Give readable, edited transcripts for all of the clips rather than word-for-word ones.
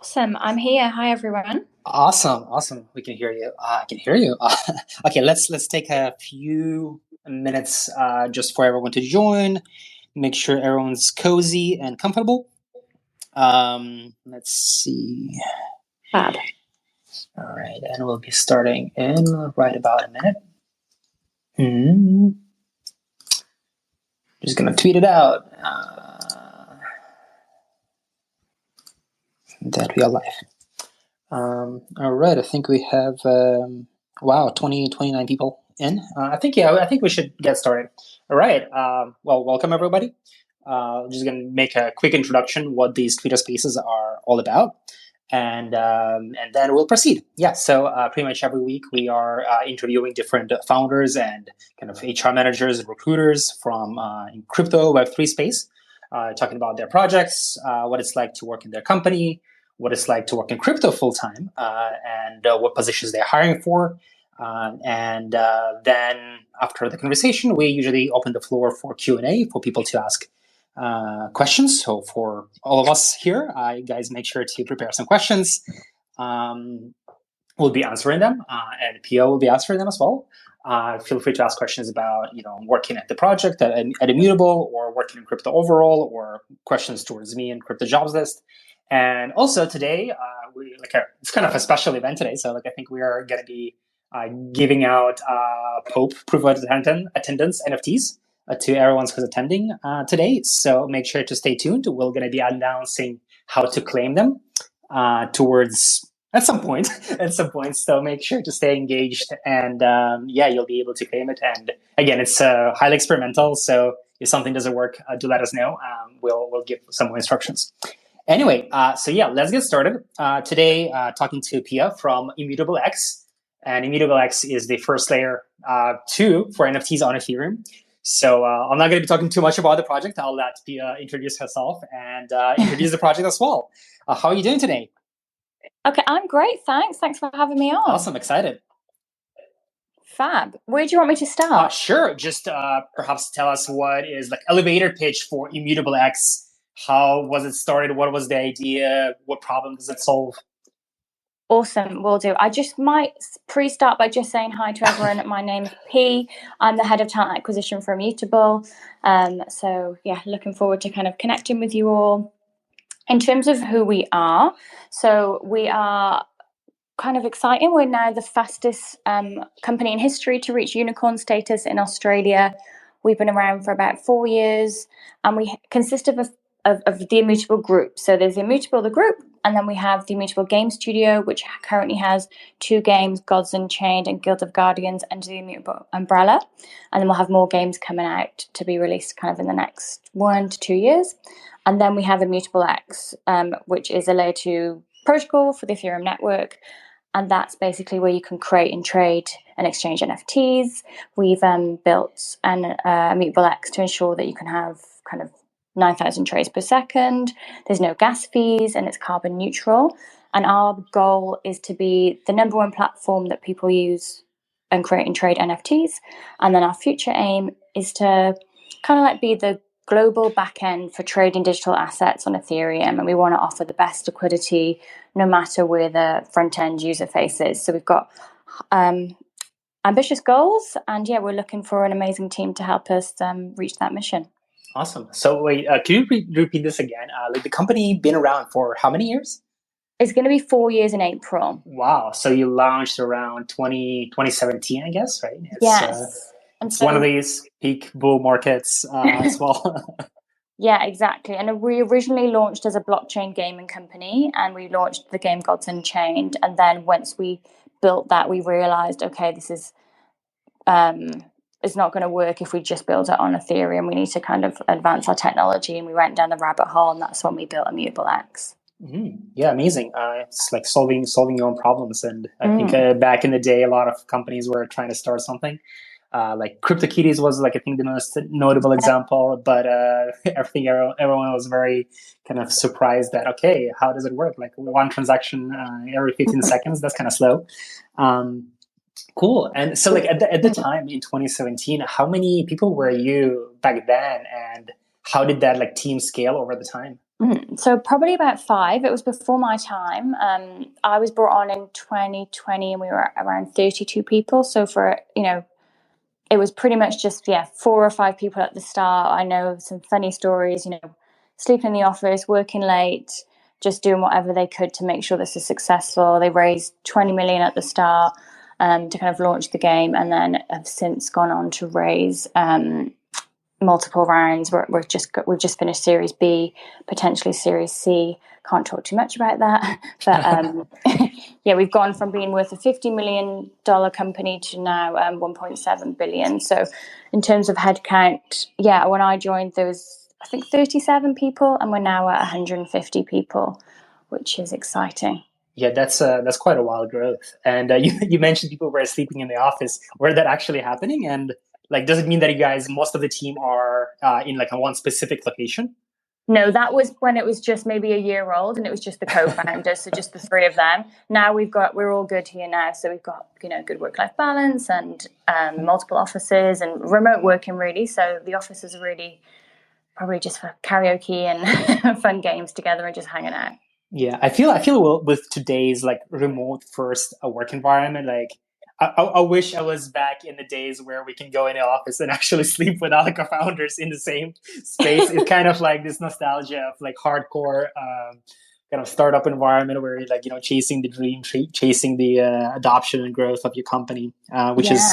Awesome. I'm here. Hi, everyone. Awesome. We can hear you. I can hear you. Okay, let's take a few minutes just for everyone to join. Make sure everyone's cozy and comfortable. Let's see. Fab. All right, and we'll be starting in right about a minute. Just gonna tweet it out that we are live. All right, I think we have 29 people in. I think we should get started. All right. Well, welcome everybody. Just gonna make a quick introduction what these Twitter Spaces are all about, and then we'll proceed. Yeah. So pretty much every week we are interviewing different founders and kind of HR managers and recruiters from in crypto Web3 space, talking about their projects, what it's like to work in their company, what it's like to work in crypto full time, and what positions they're hiring for. And then after the conversation, we usually open the floor for Q&A for people to ask questions. So for all of us here, guys, make sure to prepare some questions. We'll be answering them, and Pia will be answering them as well. Feel free to ask questions about, working at the project at Immutable, or working in crypto overall, or questions towards me and Crypto Jobs List. And also today, it's kind of a special event today. So I think we are going to be giving out Pope proof of attendance NFTs to everyone who's attending today. So make sure to stay tuned. We're going to be announcing how to claim them towards at some point. So make sure to stay engaged, and you'll be able to claim it. And again, it's highly experimental. So if something doesn't work, do let us know. We'll give some more instructions. Anyway, let's get started. Today, talking to Pia from Immutable X. And Immutable X is the first layer 2 for NFTs on Ethereum. So I'm not going to be talking too much about the project. I'll let Pia introduce herself and introduce the project as well. How are you doing today? Okay, I'm great. Thanks for having me on. Awesome. Excited. Fab. Where do you want me to start? Sure. Just perhaps tell us what is elevator pitch for Immutable X. How was it started? What was the idea? What problem does it solve? Awesome, will do. I just might pre-start by just saying hi to everyone. My name is P. I'm the head of talent acquisition for Immutable. Looking forward to kind of connecting with you all. In terms of who we are, so we are kind of exciting. We're now the fastest company in history to reach unicorn status in Australia. We've been around for about 4 years, and we consist of the Immutable group. So there's the Immutable, the group, and then we have the Immutable Game Studio, which currently has 2 games, Gods Unchained and Guild of Guardians, under the Immutable umbrella. And then we'll have more games coming out to be released kind of in the next 1 to 2 years. And then we have Immutable X, which is a layer 2 protocol for the Ethereum network. And that's basically where you can create and trade and exchange NFTs. We've built an Immutable X to ensure that you can have kind of 9,000 trades per second. There's no gas fees, and it's carbon neutral. And our goal is to be the number 1 platform that people use and create and trade NFTs. And then our future aim is to kind of be the global backend for trading digital assets on Ethereum. And we want to offer the best liquidity no matter where the front end user face is. So we've got ambitious goals, and we're looking for an amazing team to help us reach that mission. Awesome. So wait, can you repeat this again? The company been around for how many years? It's going to be 4 years in April. Wow. So you launched around 2017, I guess, right? Yes. It's one of these peak bull markets as well. Yeah, exactly. And we originally launched as a blockchain gaming company, and we launched the game Gods Unchained. And then once we built that, we realized, okay, this is it's not going to work if we just build it on Ethereum. We need to kind of advance our technology, and we went down the rabbit hole, and that's when we built Immutable X. Mm-hmm. Yeah, amazing. It's like solving your own problems. And I think back in the day, a lot of companies were trying to start something. Like CryptoKitties was I think the most notable example, but everyone was very kind of surprised that, okay, how does it work? Like one transaction every 15 seconds, that's kind of slow. Cool. And so at the time in 2017, how many people were you back then, and how did that team scale over the time? So probably about 5. It was before my time. I was brought on in 2020 and we were around 32 people. So for, it was pretty much just, 4 or 5 people at the start. I know some funny stories, sleeping in the office, working late, just doing whatever they could to make sure this is successful. They raised 20 million at the start to kind of launch the game, and then have since gone on to raise multiple rounds. We've just finished Series B, potentially Series C. Can't talk too much about that, but we've gone from being worth a $50 million company to now 1.7 billion. So, in terms of headcount, when I joined, there was I think 37 people, and we're now at 150 people, which is exciting. Yeah, that's quite a wild growth. And you mentioned people were sleeping in the office. Were that actually happening? And like, does it mean that you guys, most of the team are in like a one specific location? No, that was when it was just maybe a year old, and it was just the co-founders, so just the 3 of them. Now we're all good here now, so we've got good work-life balance and multiple offices and remote working really. So the offices are really probably just for karaoke and fun games together and just hanging out. Yeah, I feel with today's like remote first work environment, like I wish I was back in the days where we can go in the office and actually sleep with other co-founders in the same space. It's kind of like this nostalgia of like hardcore kind of startup environment where you're like, chasing the dream, chasing the adoption and growth of your company, which is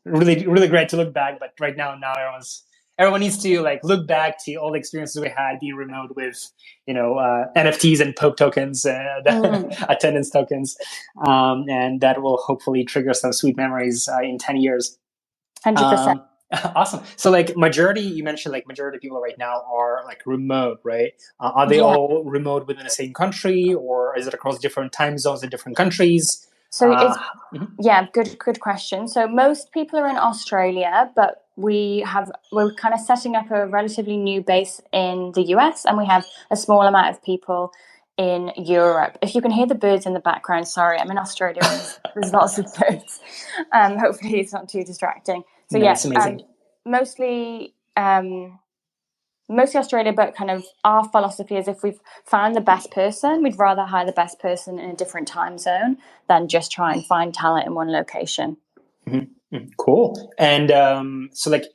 really, really great to look back. But right now everyone needs to like look back to all the experiences we had being remote with, NFTs and Poke tokens, attendance tokens, and that will hopefully trigger some sweet memories in 10 years. 100%. Awesome. So like you mentioned like majority of people right now are like remote, right? Are they all remote within the same country, or is it across different time zones in different countries? So good question. So most people are in Australia, but we're kind of setting up a relatively new base in the US, and we have a small amount of people in Europe. If you can hear the birds in the background, sorry, I'm in Australia. There's lots of birds. Hopefully it's not too distracting. So it's amazing. Mostly Australia, but kind of our philosophy is if we've found the best person, we'd rather hire the best person in a different time zone than just try and find talent in one location. Mm-hmm. Cool. And so like,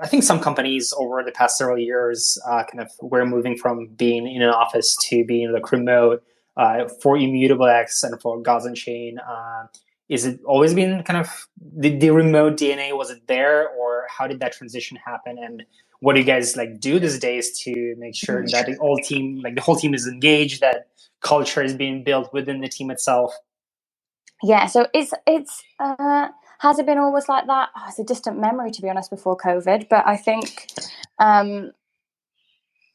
I think some companies over the past several years kind of were moving from being in an office to being like remote. For Immutable X and for Gods Chain, is it always been kind of the remote DNA? Was it there, or how did that transition happen? And what do you guys like do these days to make sure that the whole team is engaged, that culture is being built within the team itself? Yeah, so it's has it been always like that? It's a distant memory, to be honest, before COVID. But I think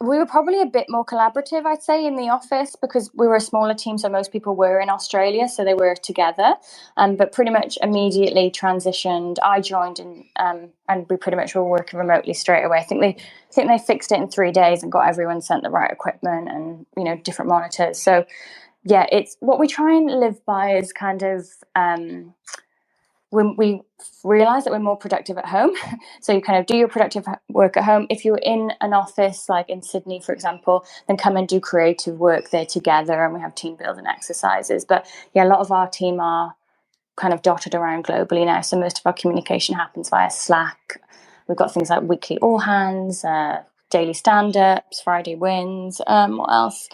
we were probably a bit more collaborative, I'd say, in the office because we were a smaller team. So most people were in Australia, so they were together. But pretty much immediately transitioned. I joined and we pretty much were working remotely straight away. I think they fixed it in 3 days and got everyone sent the right equipment and different monitors. So yeah, it's what we try and live by is kind of when we realize that we're more productive at home. So you kind of do your productive work at home. If you're in an office, like in Sydney, for example, then come and do creative work there together. And we have team building exercises. But yeah, a lot of our team are kind of dotted around globally now. So most of our communication happens via Slack. We've got things like weekly all hands, daily stand-ups, Friday wins. What else?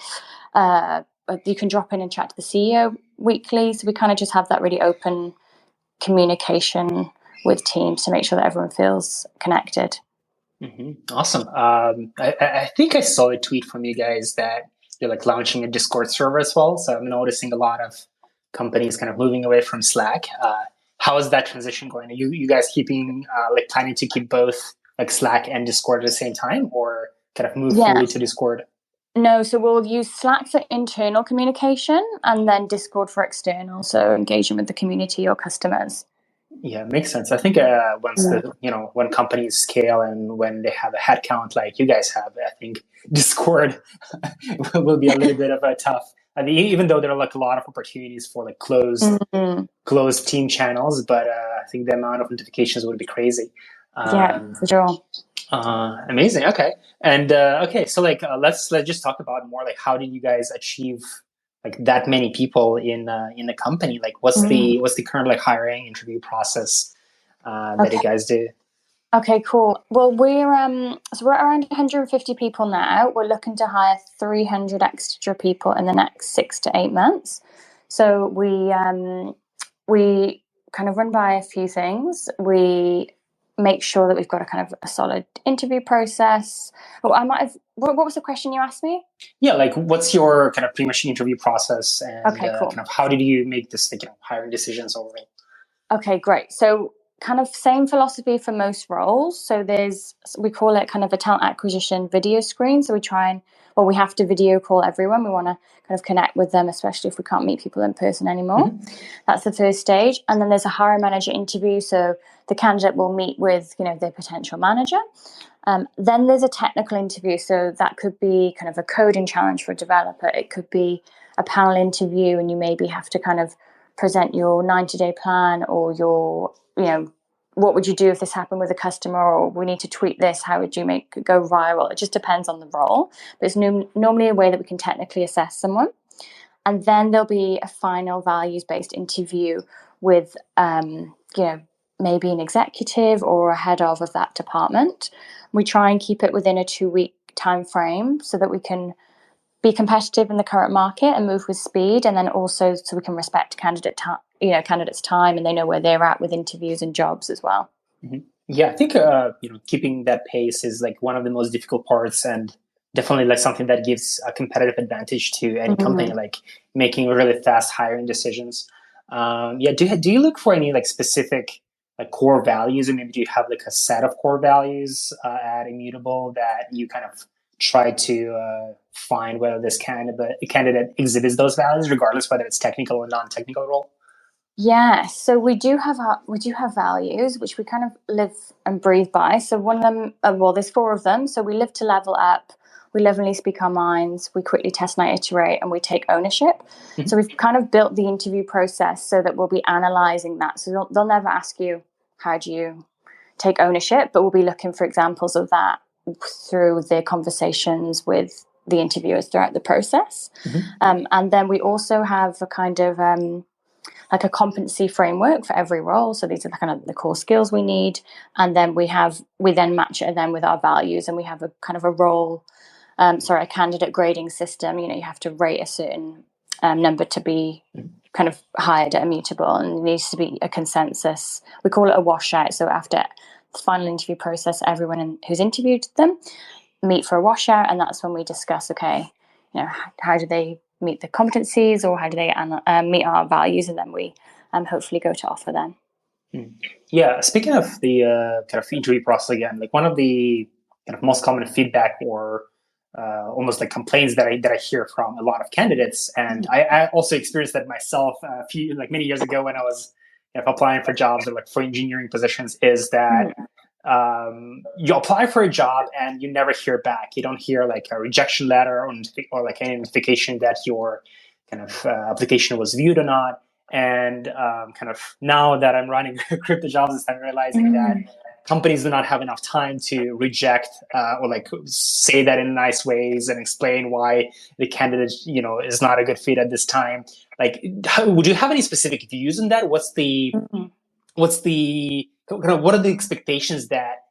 You can drop in and chat to the CEO weekly. So we kind of just have that really open communication with teams to make sure that everyone feels connected. Mm-hmm. Awesome. I think I saw a tweet from you guys that you're like launching a Discord server as well. So I'm noticing a lot of companies kind of moving away from Slack. How is that transition going? Are you guys keeping like planning to keep both like Slack and Discord at the same time, or kind of move fully to Discord? No, so we'll use Slack for internal communication and then Discord for external, so engaging with the community or customers. Yeah, makes sense. I think when companies scale and when they have a headcount like you guys have, I think Discord will be a little bit of a tough. I mean, even though there are like a lot of opportunities for like closed team channels, but I think the amount of notifications would be crazy. For sure. Amazing. Okay. And okay, so like let's just talk about more like how did you guys achieve like that many people in the company? Like what's the current like hiring interview process that you guys do? Okay, cool. Well, we're around 150 people now. We're looking to hire 300 extra people in the next 6 to 8 months. So we kind of run by a few things. We make sure that we've got a kind of a solid interview process. Oh, I might have. What was the question you asked me? Yeah, like what's your kind of pretty much interview process, and Okay, cool. kind of how did you make this like, hiring decisions overall? Okay, great. So kind of same philosophy for most roles. So we call it kind of a talent acquisition video screen. So we have to video call everyone. We want to kind of connect with them, especially if we can't meet people in person anymore. That's the first stage. And then there's a hiring manager interview. So the candidate will meet with, their potential manager. Then there's a technical interview. So that could be kind of a coding challenge for a developer. It could be a panel interview, and you maybe have to kind of present your 90-day plan, or your, what would you do if this happened with a customer, or we need to tweak this, how would you make it go viral? It just depends on the role, but it's normally a way that we can technically assess someone. And then there'll be a final values-based interview with maybe an executive or a head of that department. We try and keep it within a 2-week time frame so that we can be competitive in the current market and move with speed, and then also so we can respect candidates' time, and they know where they're at with interviews and jobs as well. Yeah, I think keeping that pace is like one of the most difficult parts, and definitely like something that gives a competitive advantage to any company, like making really fast hiring decisions. Do you look for any like specific like core values, or maybe do you have like a set of core values at Immutable that you kind of try to find whether this candidate exhibits those values, regardless whether it's technical or non-technical role? Yeah, so we do have values which we kind of live and breathe by. So one of them, there's 4 of them. So we live to level up, we lovingly speak our minds, we quickly test and iterate, and we take ownership. So we've kind of built the interview process so that we'll be analyzing that. So they'll never ask you, how do you take ownership? But we'll be looking for examples of that through the conversations with the interviewers throughout the process. And then we also have a kind of like a competency framework for every role. So these are kind of the core skills we need. And then we then match it then with our values, and we have a kind of a candidate grading system. You have to rate a certain number to be kind of hired at Immutable, and it needs to be a consensus. We call it a washout. So after the final interview process, everyone who's interviewed them meet for a washout, and that's when we discuss, okay, how do they meet the competencies, or how do they meet our values, and then we hopefully go to offer them. Yeah, speaking of the kind of interview process again, like one of the kind of most common feedback or almost like complaints that I hear from a lot of candidates, and I also experienced that myself many years ago when I was applying for jobs or like for engineering positions, is that you apply for a job and you never hear back. You don't hear like a rejection letter or like any notification that your kind of application was viewed or not. And kind of now that I'm running crypto jobs, I'm realizing that companies do not have enough time to reject or like say that in nice ways and explain why the candidate is not a good fit at this time. Like, would you have any specific views on that? What are the expectations that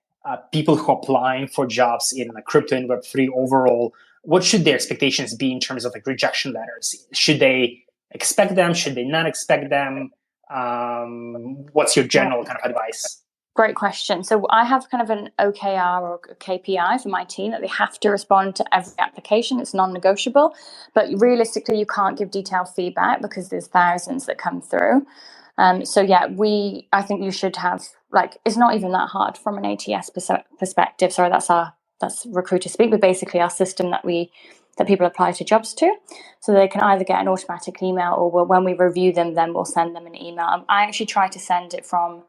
people who are applying for jobs in like crypto and Web3 overall, what should their expectations be in terms of like rejection letters? Should they expect them? Should they not expect them? What's your general kind of advice? Great question. So I have kind of an OKR or a KPI for my team that they have to respond to every application. It's non-negotiable, but realistically you can't give detailed feedback because there's thousands that come through. I think you should have, like, it's not even that hard from an ATS perspective. Sorry, that's recruiter speak, but basically our system that people apply to jobs to. So they can either get an automatic email, or when we review them, then we'll send them an email. I actually try to send it from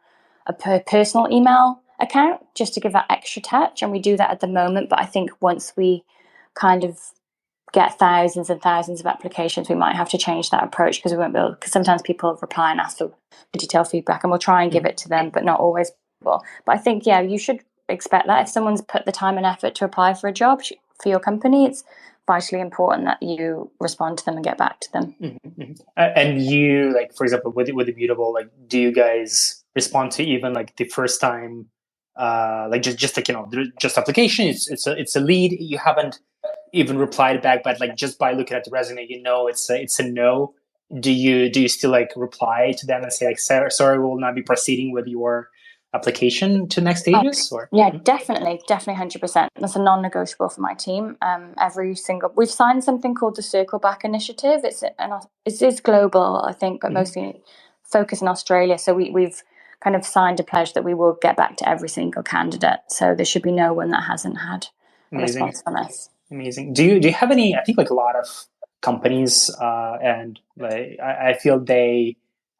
a personal email account just to give that extra touch, and we do that at the moment. But I think once we kind of get thousands and thousands of applications, we might have to change that approach, because we won't be able, because sometimes people reply and ask for detailed feedback, and we'll try and give it to them, but not always But I think, yeah, you should expect that if someone's put the time and effort to apply for a job for your company, it's vitally important that you respond to them and get back to them. And you, like, for example, with Immutable, like, do you guys respond to even like the first time, like just like, just application? It's a lead. You haven't even replied back, but like just by looking at the resume, it's a no. Do you still like reply to them and say like, sorry, we will not be proceeding with your application to next stages? Or yeah, definitely 100%. That's a non-negotiable for my team. We've signed something called the Circle Back Initiative. It is global, I think, but mostly focused in Australia. So we've kind of signed a pledge that we will get back to every single candidate. So there should be no one that hasn't had a response from us. Amazing. Do you have any? I think like a lot of companies, and like I feel they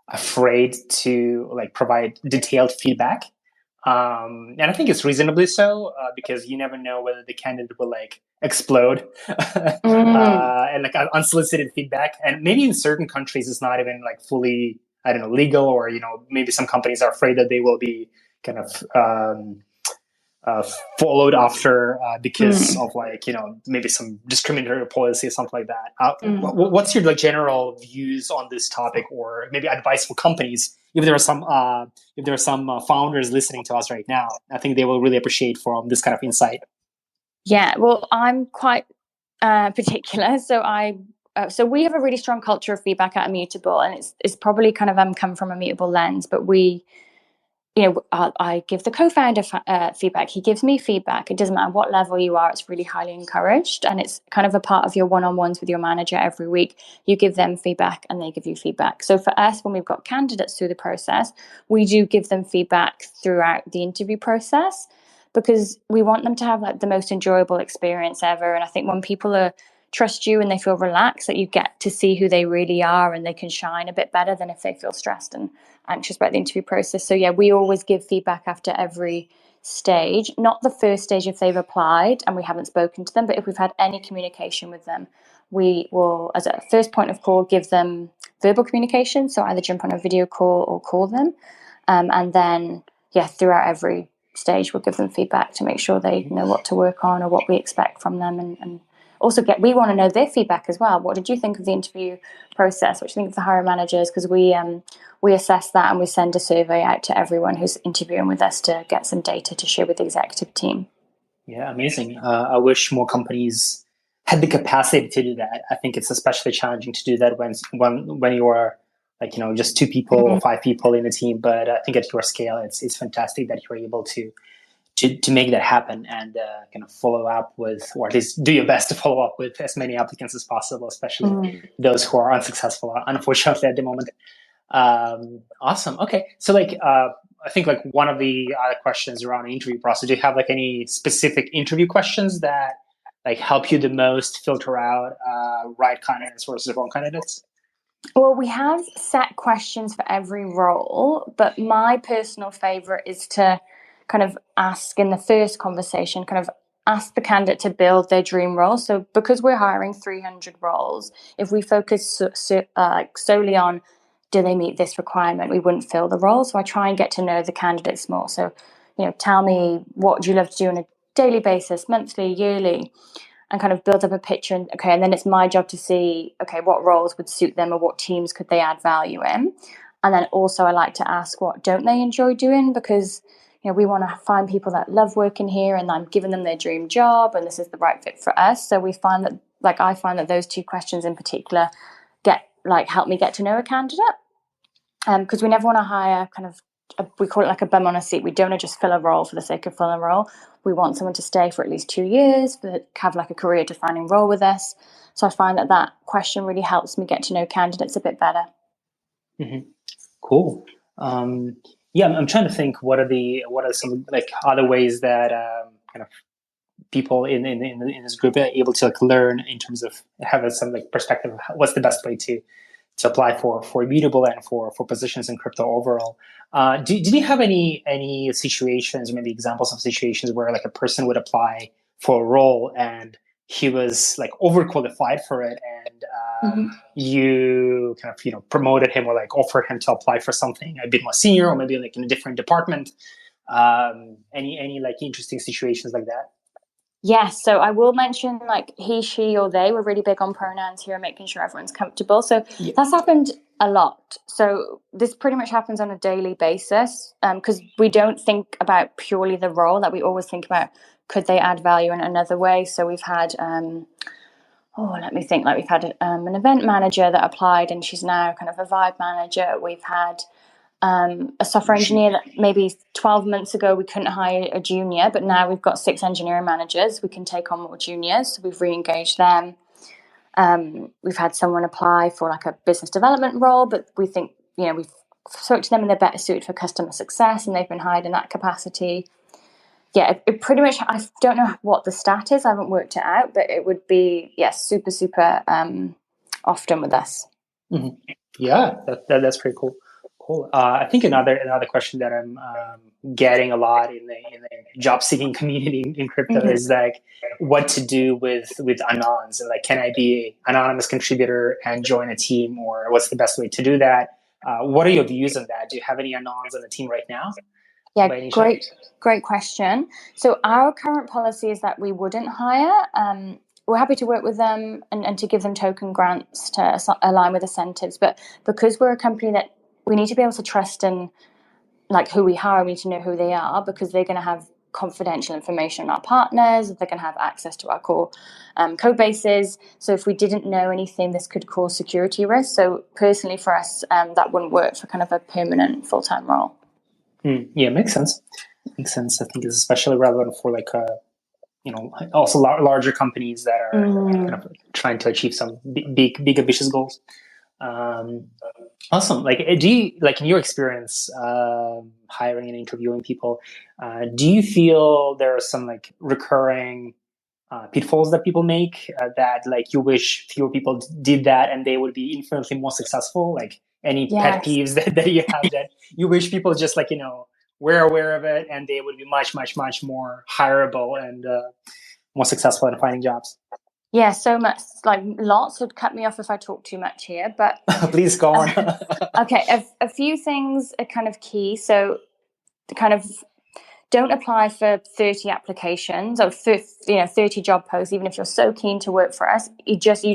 afraid to like provide detailed feedback, and I think it's reasonably so, because you never know whether the candidate will like explode, and like unsolicited feedback. And maybe in certain countries it's not even like fully, I don't know, legal, or maybe some companies are afraid that they will be kind of followed after because of like maybe some discriminatory policy or something like that. What's your like general views on this topic, or maybe advice for companies? If there are some founders listening to us right now, I think they will really appreciate from this kind of insight. Yeah, well, I'm quite particular, so we have a really strong culture of feedback at Immutable, and it's probably kind of come from a Immutable lens, but we. I give the co-founder feedback. He gives me feedback. It doesn't matter what level you are. It's really highly encouraged. And it's kind of a part of your one-on-ones with your manager every week. You give them feedback and they give you feedback. So for us, when we've got candidates through the process, we do give them feedback throughout the interview process, because we want them to have like the most enjoyable experience ever. And I think when people trust you and they feel relaxed, that you get to see who they really are and they can shine a bit better than if they feel stressed and anxious about the interview process. So yeah, we always give feedback after every stage, not the first stage if they've applied and we haven't spoken to them, but if we've had any communication with them, we will, as a first point of call, give them verbal communication. So either jump on a video call or call them. And then, yeah, throughout every stage, we'll give them feedback to make sure they know what to work on or what we expect from them. And also we want to know their feedback as well. What did you think of the interview process? What do you think of the hiring managers? Because we assess that and we send a survey out to everyone who's interviewing with us to get some data to share with the executive team. Yeah, amazing. I wish more companies had the capacity to do that. I think it's especially challenging to do that when you are like just 2 people or 5 people in a team. But I think at your scale, it's fantastic that you're able to make that happen and kind of follow up with, or at least do your best to follow up with as many applicants as possible, especially those who are unsuccessful, unfortunately, at the moment. Awesome. Okay. So like, I think like one of the other questions around the interview process, do you have like any specific interview questions that like help you the most filter out right candidates versus wrong candidates? Well, we have set questions for every role, but my personal favorite is to kind of ask in the first conversation, kind of ask the candidate to build their dream role. So because we're hiring 300 roles, if we focus solely on do they meet this requirement, we wouldn't fill the role. So I try and get to know the candidates more. So, tell me, what do you love to do on a daily basis, monthly, yearly, and kind of build up a picture. And then it's my job to see, what roles would suit them or what teams could they add value in. And then also I like to ask, what don't they enjoy doing? Because, we want to find people that love working here and I'm giving them their dream job and this is the right fit for us. So we find that, I find that those 2 questions in particular help me get to know a candidate. Because we never want to hire we call it like a bum on a seat. We don't want to just fill a role for the sake of filling a role. We want someone to stay for at least 2 years, have like a career defining role with us. So I find that question really helps me get to know candidates a bit better. Cool. Yeah, I'm trying to think what are some like other ways that kind of people in this group are able to like learn in terms of having some like perspective of what's the best way to apply for Immutable and for positions in crypto overall. Did you have any situations, or maybe examples of situations where like a person would apply for a role and he was like overqualified for it, and you kind of promoted him or like offered him to apply for something a bit more senior, or maybe like in a different department, Any like interesting situations like that? Yes, so I will mention like he, she, or they. We're really big on pronouns here and making sure everyone's comfortable. So that's happened a lot. So this pretty much happens on a daily basis because we don't think about purely the role. That we always think about could they add value in another way. So we've had let me think. Like we've had an event manager that applied and she's now kind of a vibe manager. We've had a software engineer that maybe 12 months ago we couldn't hire a junior, but now we've got 6 engineering managers. We can take on more juniors, so we've re-engaged them. We've had someone apply for like a business development role, but we think, we've spoke to them and they're better suited for customer success and they've been hired in that capacity. Yeah, it pretty much, I don't know what the stat is, I haven't worked it out, but it would be, super often with us. Mm-hmm. Yeah, that's pretty cool. Cool. I think another question that I'm getting a lot in the job seeking community in crypto is like what to do with anons, and like, can I be an anonymous contributor and join a team, or what's the best way to do that? What are your views on that? Do you have any anons on the team right now? Yeah, great question. So our current policy is that we wouldn't hire. We're happy to work with them and to give them token grants to align with incentives. But because we're a company that we need to be able to trust in like who we hire, we need to know who they are because they're going to have confidential information on our partners. They're going to have access to our core code bases. So if we didn't know anything, this could cause security risks. So personally for us, that wouldn't work for kind of a permanent full-time role. Yeah, makes sense. Makes sense. I think it's especially relevant for like also larger companies that are kind of trying to achieve some big ambitious goals. Awesome. Like, do you, like, in your experience hiring and interviewing people, do you feel there are some like recurring pitfalls that people make that like you wish fewer people did that and they would be infinitely more successful? Like any pet peeves that you have that you wish people just like, were aware of it and they would be much more hireable and more successful in finding jobs? Yeah, so much, like lots. Would cut me off if I talk too much here, but please go on. Okay, a few things are kind of key. So kind of don't apply for 30 applications or 30 job posts, even if you're so keen to work for us. You just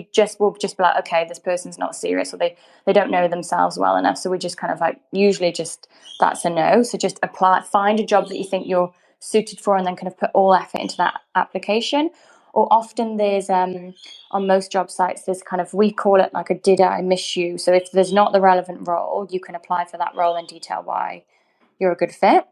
will just be like, okay, this person's not serious, or they don't know themselves well enough. So we just kind of like usually just that's a no. So just apply, find a job that you think you're suited for, and then kind of put all effort into that application. Or often there's on most job sites there's kind of, we call it like a did I miss you. So if there's not the relevant role, you can apply for that role and detail why you're a good fit.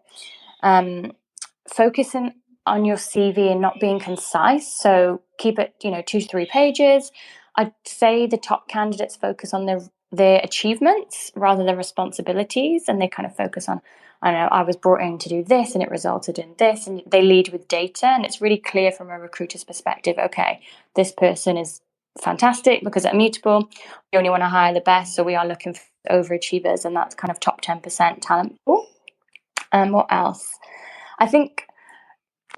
Focusing on your CV and not being concise. So keep it, 2 to 3 pages. I'd say the top candidates focus on their achievements rather than responsibilities, and they kind of focus on, I was brought in to do this and it resulted in this, and they lead with data, and it's really clear from a recruiter's perspective, okay, this person is fantastic because at Immutable, we only want to hire the best, so we are looking for overachievers, and that's kind of top 10% talent pool. What else? I think,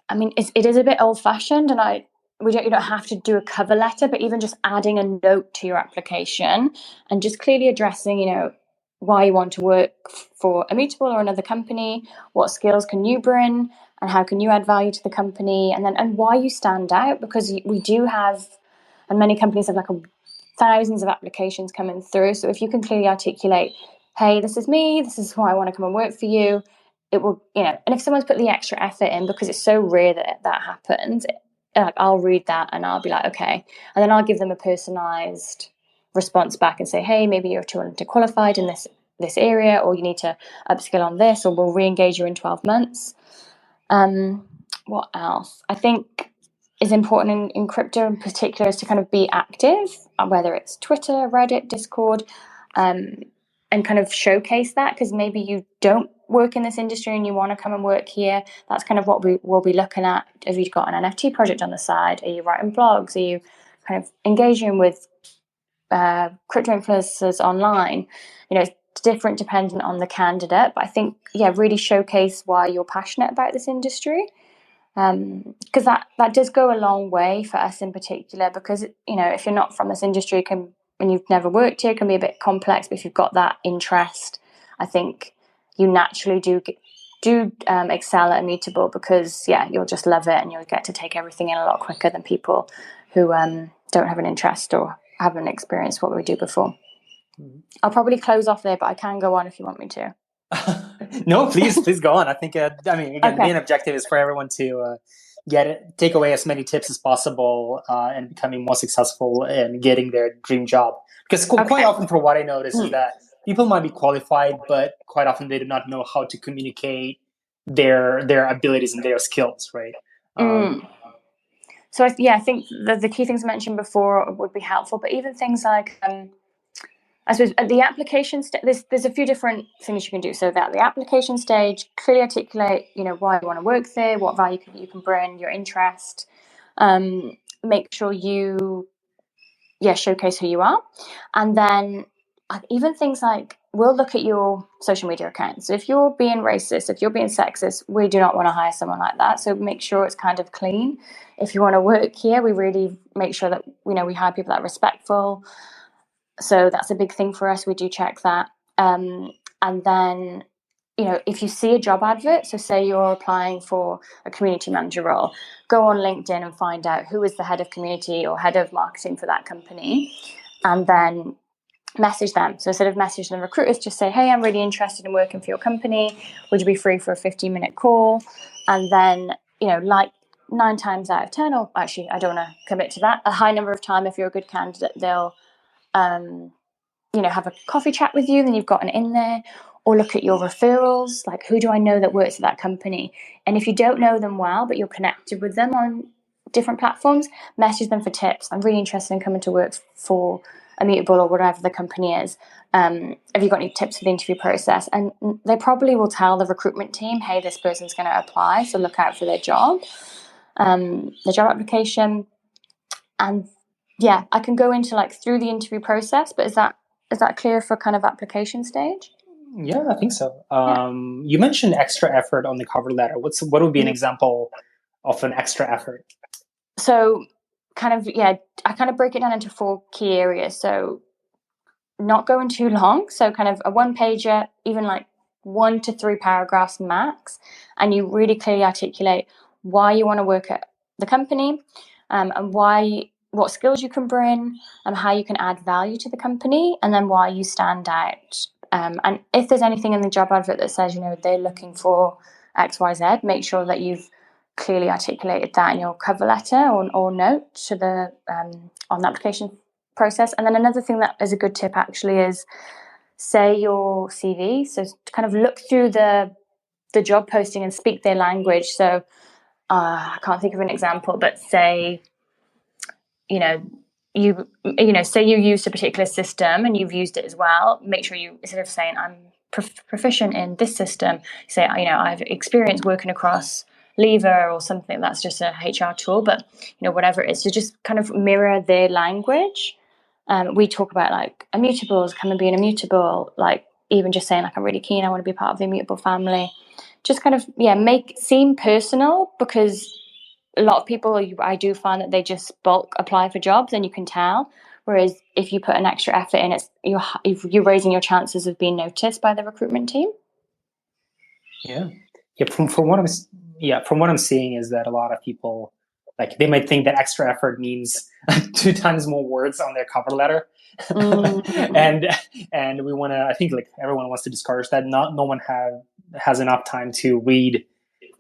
it is a bit old-fashioned, and you don't have to do a cover letter, but even just adding a note to your application and just clearly addressing, why you want to work for Immutable or another company, what skills can you bring, and how can you add value to the company, and why you stand out, because we do have, and many companies have like thousands of applications coming through. So if you can clearly articulate, hey, this is me, this is why I want to come and work for you, it will, and if someone's put the extra effort in, because it's so rare that happens, like I'll read that and I'll be like, okay, and then I'll give them a personalized response back and say, hey, maybe you're too underqualified in this area, or you need to upskill on this, or we'll re-engage you in 12 months. What else I think is important in crypto in particular is to kind of be active, whether it's Twitter, Reddit, Discord, and kind of showcase that, because maybe you don't work in this industry and you want to come and work here. That's kind of what we will be looking at. Have you got an NFT project on the side? Are you writing blogs? Are you kind of engaging with crypto influencers online? It's different dependent on the candidate, but I think, really showcase why you're passionate about this industry, because that does go a long way for us in particular, because if you're not from this industry and you've never worked here, it can be a bit complex, but if you've got that interest, I think you naturally do do excel at Immutable, because you'll just love it and you'll get to take everything in a lot quicker than people who don't have an interest or haven't experienced what we do before. I'll probably close off there, but I can go on if you want me to. No, please go on. I think, again, the main objective is for everyone to take away as many tips as possible and becoming more successful and getting their dream job. Because quite often, for what I notice, is that people might be qualified, but quite often they do not know how to communicate their abilities and their skills, right? So I think the key things mentioned before would be helpful, but even things like I suppose at the application stage, there's a few different things you can do. So that the application stage, clearly articulate, why you want to work there, what value you can bring, your interest. Make sure you, showcase who you are, and then even things like, we'll look at your social media accounts. If you're being racist, if you're being sexist, we do not want to hire someone like that. So make sure it's kind of clean. If you want to work here, we really make sure that we hire people that are respectful. So that's a big thing for us. We do check that. And then, if you see a job advert, so say you're applying for a community manager role, go on LinkedIn and find out who is the head of community or head of marketing for that company, and then message them. So instead of messaging the recruiters, just say, hey, I'm really interested in working for your company. Would you be free for a 15-minute call? And then, like 9 times out of 10, or actually, I don't want to commit to that, a high number of time, if you're a good candidate, they'll have a coffee chat with you, then you've gotten in there. Or look at your referrals, like who do I know that works at that company? And if you don't know them well, but you're connected with them on different platforms, message them for tips. I'm really interested in coming to work for Immutable or whatever the company is. Have you got any tips for the interview process? And they probably will tell the recruitment team, hey, this person's going to apply, so look out for their job application. And I can go into through the interview process, but is that clear for kind of application stage? Yeah, I think so. You mentioned extra effort on the cover letter. What would be an example of an extra effort? So I kind of break it down into 4 key areas. So not going too long. So kind of a 1-pager, even 1 to 3 paragraphs max. And you really clearly articulate why you want to work at the company, and what skills you can bring, and how you can add value to the company, and then why you stand out. And if there's anything in the job advert that says, they're looking for X, Y, Z, make sure that you've clearly articulated that in your cover letter or note to the on the application process. And then another thing that is a good tip actually is, say your CV. So kind of look through the job posting and speak their language. So I can't think of an example, but say, say you used a particular system and you've used it as well, make sure you, instead of saying I'm proficient in this system, say, I've experience working across Lever or something that's just a HR tool, but whatever it is, to just kind of mirror their language. We talk about immutables, come and be an immutable, even just saying I'm really keen, I want to be part of the Immutable family. Just kind of make it seem personal, because a lot of people, I do find that they just bulk apply for jobs, and you can tell. Whereas if you put an extra effort in, you're raising your chances of being noticed by the recruitment team. Yeah. From what I'm seeing is that a lot of people, they might think that extra effort means 2 times more words on their cover letter. and we want to, I think everyone wants to discourage that. No one has enough time to read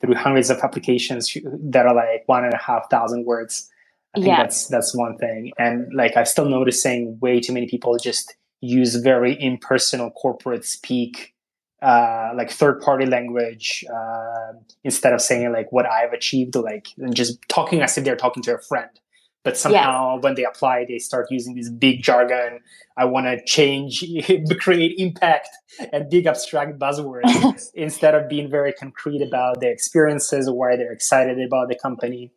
through hundreds of applications that are 1,500 words. I think that's one thing. And I'm still noticing way too many people just use very impersonal corporate speak, third-party language, instead of saying what I've achieved, and just talking as if they're talking to a friend. But somehow when they apply, they start using this big jargon. I want to change, create impact, and big abstract buzzwords instead of being very concrete about their experiences or why they're excited about the company.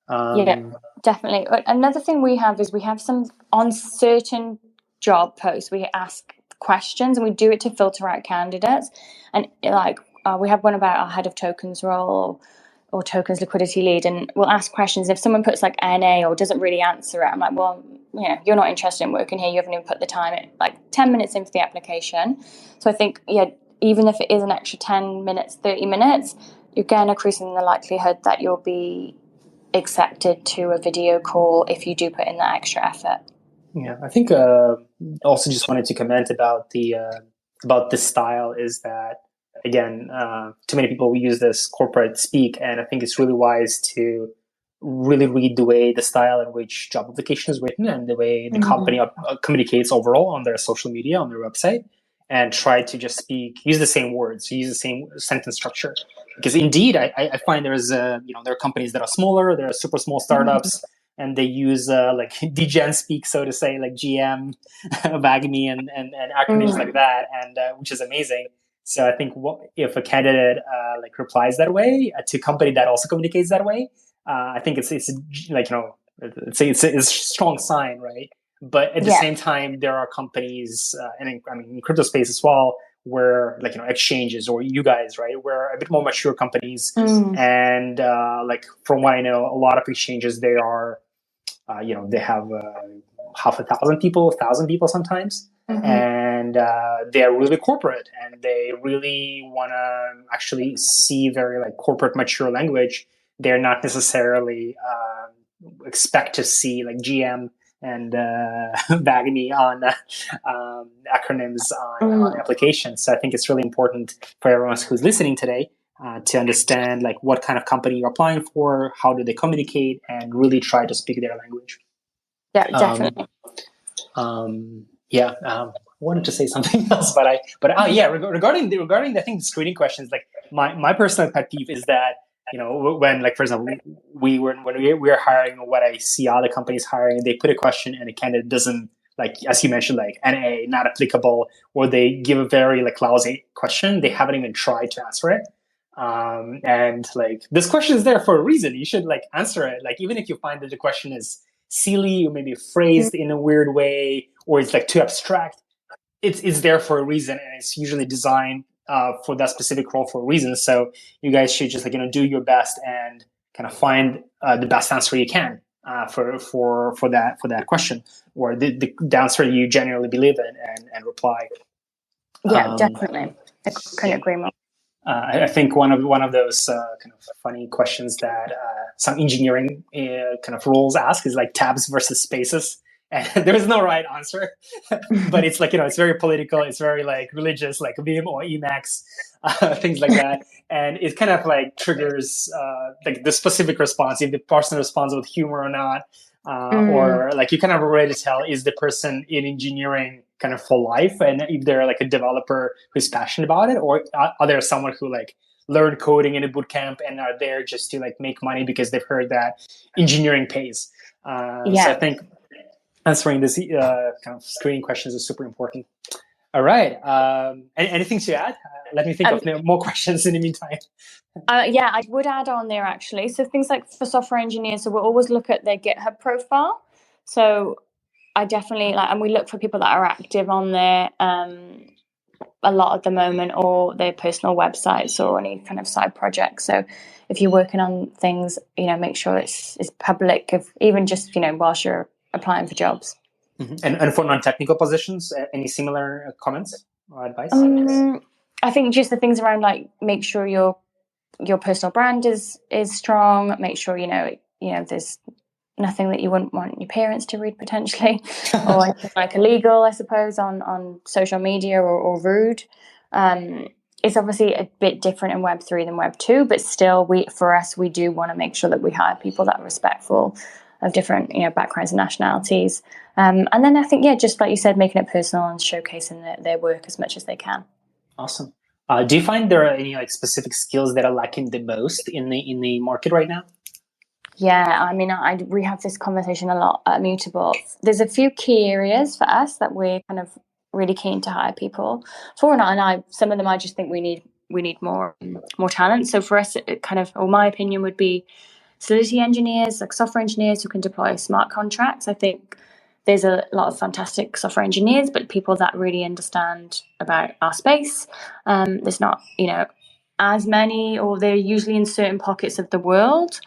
Definitely. Another thing we have is some on certain job posts, we ask questions, and we do it to filter out candidates. And we have one about our head of tokens role or tokens liquidity lead, and we'll ask questions. If someone puts NA or doesn't really answer it, I'm like, well, you're not interested in working here, you haven't even put the time in, 10 minutes into the application. So I think even if it is an extra 10 minutes, 30 minutes, you're going to increase in the likelihood that you'll be accepted to a video call if you do put in that extra effort. Yeah, I think also just wanted to comment about the style is that, again, too many people use this corporate speak, and I think it's really wise to really read the way the style in which job application is written and the way the company communicates overall on their social media, on their website, and try to just use the same words, use the same sentence structure. Because indeed, I find there are companies that are smaller, there are super small startups, and they use like DGen speak, so to say, like GM, WAGMI, and acronyms like that, and which is amazing. So I think if a candidate like replies that way to a company that also communicates that way, I think it's like, it's a strong sign, right? But at the same time, there are companies, and in crypto space as well, where like exchanges or you guys, right, where a bit more mature companies, and like from what I know, a lot of exchanges they are, they have half 1,000 people, 1,000 people sometimes. And they're really corporate, and they really want to actually see very like corporate mature language. They're not necessarily expect to see like GM and WAGMI on acronyms on applications. So I think it's really important for everyone who's listening today to understand like what kind of company you're applying for, how do they communicate, and really try to speak their language. Yeah, definitely. I wanted to say something else, regarding I think the screening questions, like my personal pet peeve is that when, like, for example, when we are hiring, what I see other companies hiring, they put a question and a candidate doesn't, like, as you mentioned, like NA, not applicable, or they give a very like lousy question, they haven't even tried to answer it. And like, this question is there for a reason. You should like answer it. Like, even if you find that the question is silly or maybe phrased in a weird way, or it's like too abstract, it's there for a reason, and it's usually designed for that specific role for a reason. So you guys should just do your best and kind of find the best answer you can for that question, or the answer you genuinely believe in, and reply. Yeah, definitely. I couldn't agree more. I think one of those kind of funny questions that some engineering kind of roles ask is like tabs versus spaces. And there is no right answer, but it's like, it's very political. It's very like religious, like Vim or Emacs, things like that. And it kind of like triggers like the specific response, if the person responds with humor or not, or like you kind of already tell, is the person in engineering kind of for life, and if they're like a developer who's passionate about it, or are there someone who like learned coding in a boot camp and are there just to like make money because they've heard that engineering pays. So I think answering this kind of screening questions is super important. All right. Anything to add? Let me think of more questions in the meantime. I would add on there actually. So things like for software engineers, so we'll always look at their GitHub profile. So I definitely and we look for people that are active on there a lot at the moment, or their personal websites or any kind of side projects. So if you're working on things, make sure it's public, even just, whilst you're applying for jobs. And for non-technical positions, any similar comments or advice? I think just the things around like make sure your personal brand is strong. Make sure there's nothing that you wouldn't want your parents to read potentially, or anything like illegal, I suppose, on social media or rude. It's obviously a bit different in Web3 than Web2, but still, we do want to make sure that we hire people that are respectful of different backgrounds and nationalities. And then I think, just like you said, making it personal and showcasing their work as much as they can. Awesome. Do you find there are any like specific skills that are lacking the most in the market right now? Yeah, I mean, we have this conversation a lot at Immutable. There's a few key areas for us that we're kind of really keen to hire people for, and some of them I just think we need more talent. So for us, it kind of, or my opinion would be Solidity engineers, like software engineers who can deploy smart contracts. I think there's a lot of fantastic software engineers, but people that really understand about our space, there's not, as many, or they're usually in certain pockets of the world.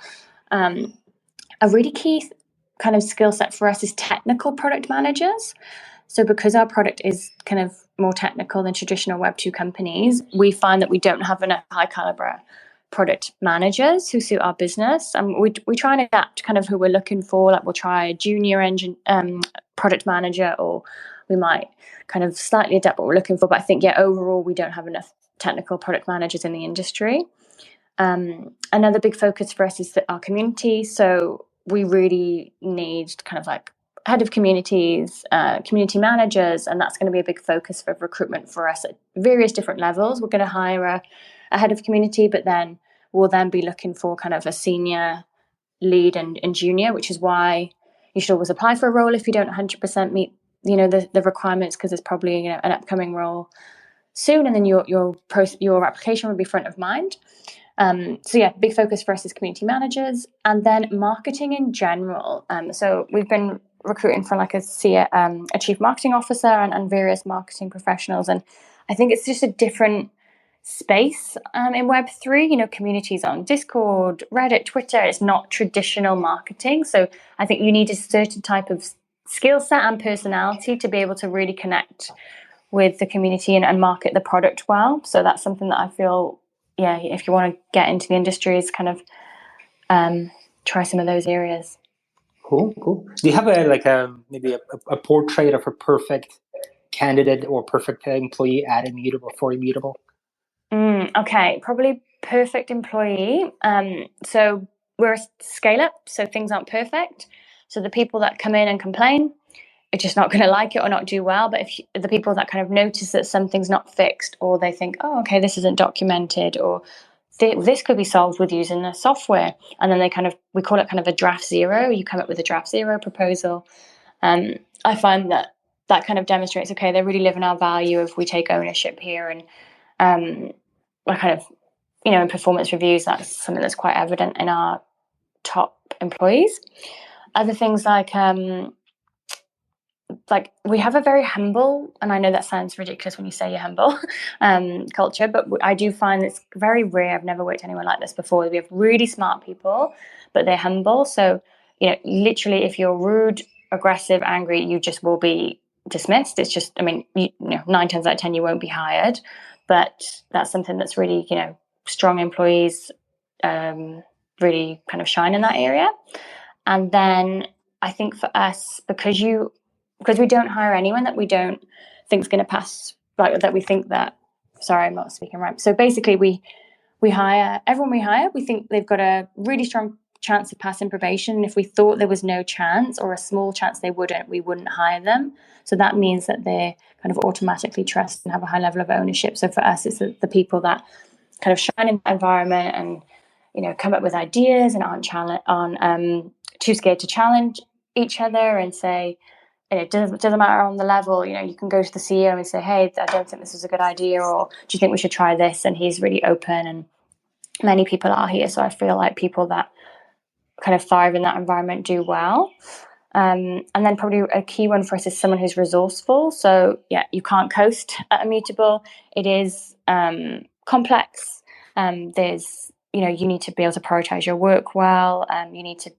A really key kind of skill set for us is technical product managers. So because our product is kind of more technical than traditional Web2 companies, we find that we don't have enough high caliber product managers who suit our business. And we try and adapt kind of who we're looking for. Like we'll try a junior product manager, or we might kind of slightly adapt what we're looking for. But I think, overall, we don't have enough technical product managers in the industry. Another big focus for us is our community. So we really need kind of like head of communities, community managers, and that's going to be a big focus for recruitment for us at various different levels. We're going to hire a head of community, but then we'll be looking for kind of a senior, lead, and junior, which is why you should always apply for a role if you don't 100% meet the requirements, because there's probably an upcoming role soon, and then your application will be front of mind. Big focus for us is community managers, and then marketing in general. So we've been recruiting for like a chief marketing officer and various marketing professionals, and I think it's just a different space in Web3. Communities on Discord, Reddit, Twitter. It's not traditional marketing, so I think you need a certain type of skill set and personality to be able to really connect with the community and market the product well. So that's something that I feel, if you want to get into the industry, is kind of try some of those areas. Cool. Do you have maybe a portrait of a perfect candidate or perfect employee at Immutable for Immutable? Okay, probably perfect employee. So we're a scale up, so things aren't perfect. So the people that come in and complain are just not going to like it or not do well. But if the people that kind of notice that something's not fixed, or they think, oh, okay, this isn't documented, or this could be solved with using the software, and then we call it kind of a draft zero. You come up with a draft zero proposal. I find that kind of demonstrates, okay, they're really living our value if we take ownership here. And I kind of, in performance reviews, that's something that's quite evident in our top employees. Other things like we have a very humble, and I know that sounds ridiculous when you say you're humble, culture, but I do find it's very rare. I've never worked anywhere like this before. We have really smart people, but they're humble. So, literally, if you're rude, aggressive, angry, you just will be dismissed. It's just, 9 times out of 10, you won't be hired. But that's something that's really, strong employees really kind of shine in that area. And then I think for us, because we don't hire anyone that we don't think is going to pass, that we think that, sorry, I'm not speaking right. So basically we hire, everyone we hire, we think they've got a really strong chance of passing probation. And if we thought there was no chance, or a small chance they wouldn't, we wouldn't hire them. So that means that they're kind of automatically trust and have a high level of ownership. So for us, it's the people that kind of shine in that environment and, come up with ideas and aren't too scared to challenge each other and say, it doesn't matter on the level. You can go to the CEO and say, hey, I don't think this is a good idea, or do you think we should try this? And he's really open, and many people are here. So I feel like people that kind of thrive in that environment do well. And then probably a key one for us is someone who's resourceful. So you can't coast at Immutable. It is complex. There's, you need to be able to prioritize your work well. You need to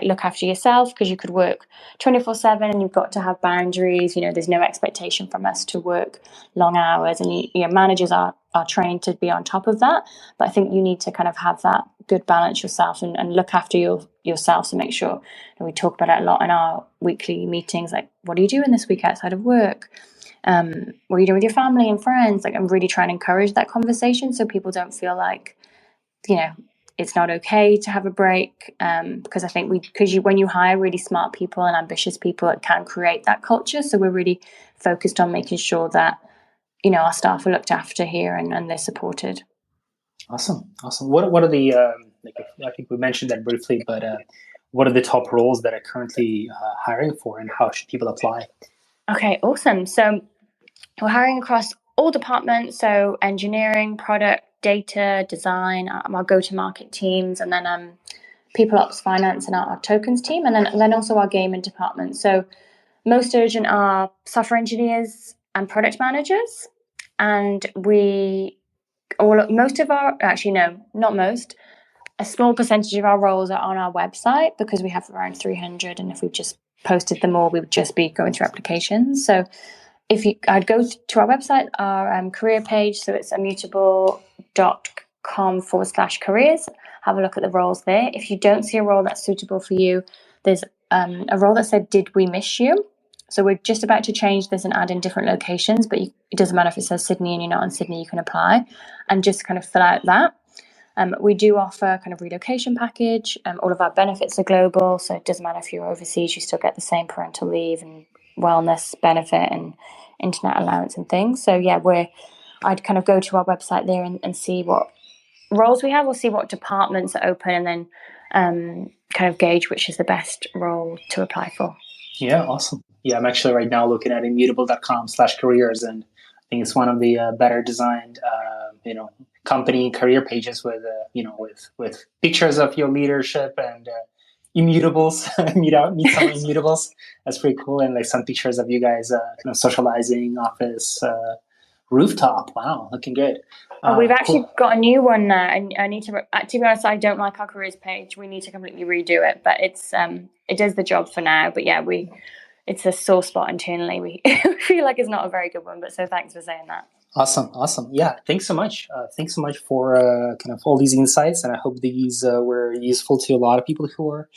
look after yourself, because you could work 24/7 and you've got to have boundaries. There's no expectation from us to work long hours, and your managers are trained to be on top of that. But I think you need to kind of have that good balance yourself and look after yourself. So make sure, we talk about it a lot in our weekly meetings, like, what are you doing this week outside of work? What are you doing with your family and friends? I'm really trying to encourage that conversation so people don't feel like, it's not okay to have a break, because I think when you hire really smart people and ambitious people, it can create that culture. So we're really focused on making sure that, our staff are looked after here and they're supported. Awesome. What are the, I think we mentioned that briefly, but what are the top roles that are currently hiring for, and how should people apply? Okay, awesome. So we're hiring across all departments, so engineering, product, data, design, our go-to-market teams, and then people ops, finance, and our tokens team, and then also our gaming department. So most urgent are software engineers and product managers, and a small percentage of our roles are on our website, because we have around 300, and if we just posted them all, we would just be going through applications. So I'd go to our website, our career page. So it's immutable.com/careers. Have a look at the roles there. If you don't see a role that's suitable for you, there's a role that said, "Did we miss you?" So we're just about to change this and add in different locations, but it doesn't matter if it says Sydney and you're not in Sydney, you can apply and just kind of fill out that. We do offer kind of relocation package. All of our benefits are global, so it doesn't matter if you're overseas, you still get the same parental leave and wellness benefit and internet allowance and things. So yeah, I'd kind of go to our website there and see what roles we have, or see what departments are open, and then kind of gauge which is the best role to apply for. Yeah, awesome. Yeah, I'm actually right now looking at immutable.com/careers, and I think it's one of the better designed, company career pages with pictures of your leadership and immutables. meet some immutables. That's pretty cool, and like some pictures of you guys socializing, office, rooftop. Wow, looking good. We've actually got a new one now. I need to be honest, I don't like our careers page. We need to completely redo it, but it does the job for now. But yeah, it's a sore spot internally. We feel like it's not a very good one, but so thanks for saying that. Awesome. Yeah, thanks so much. Thanks so much for kind of all these insights, and I hope these were useful to a lot of people who are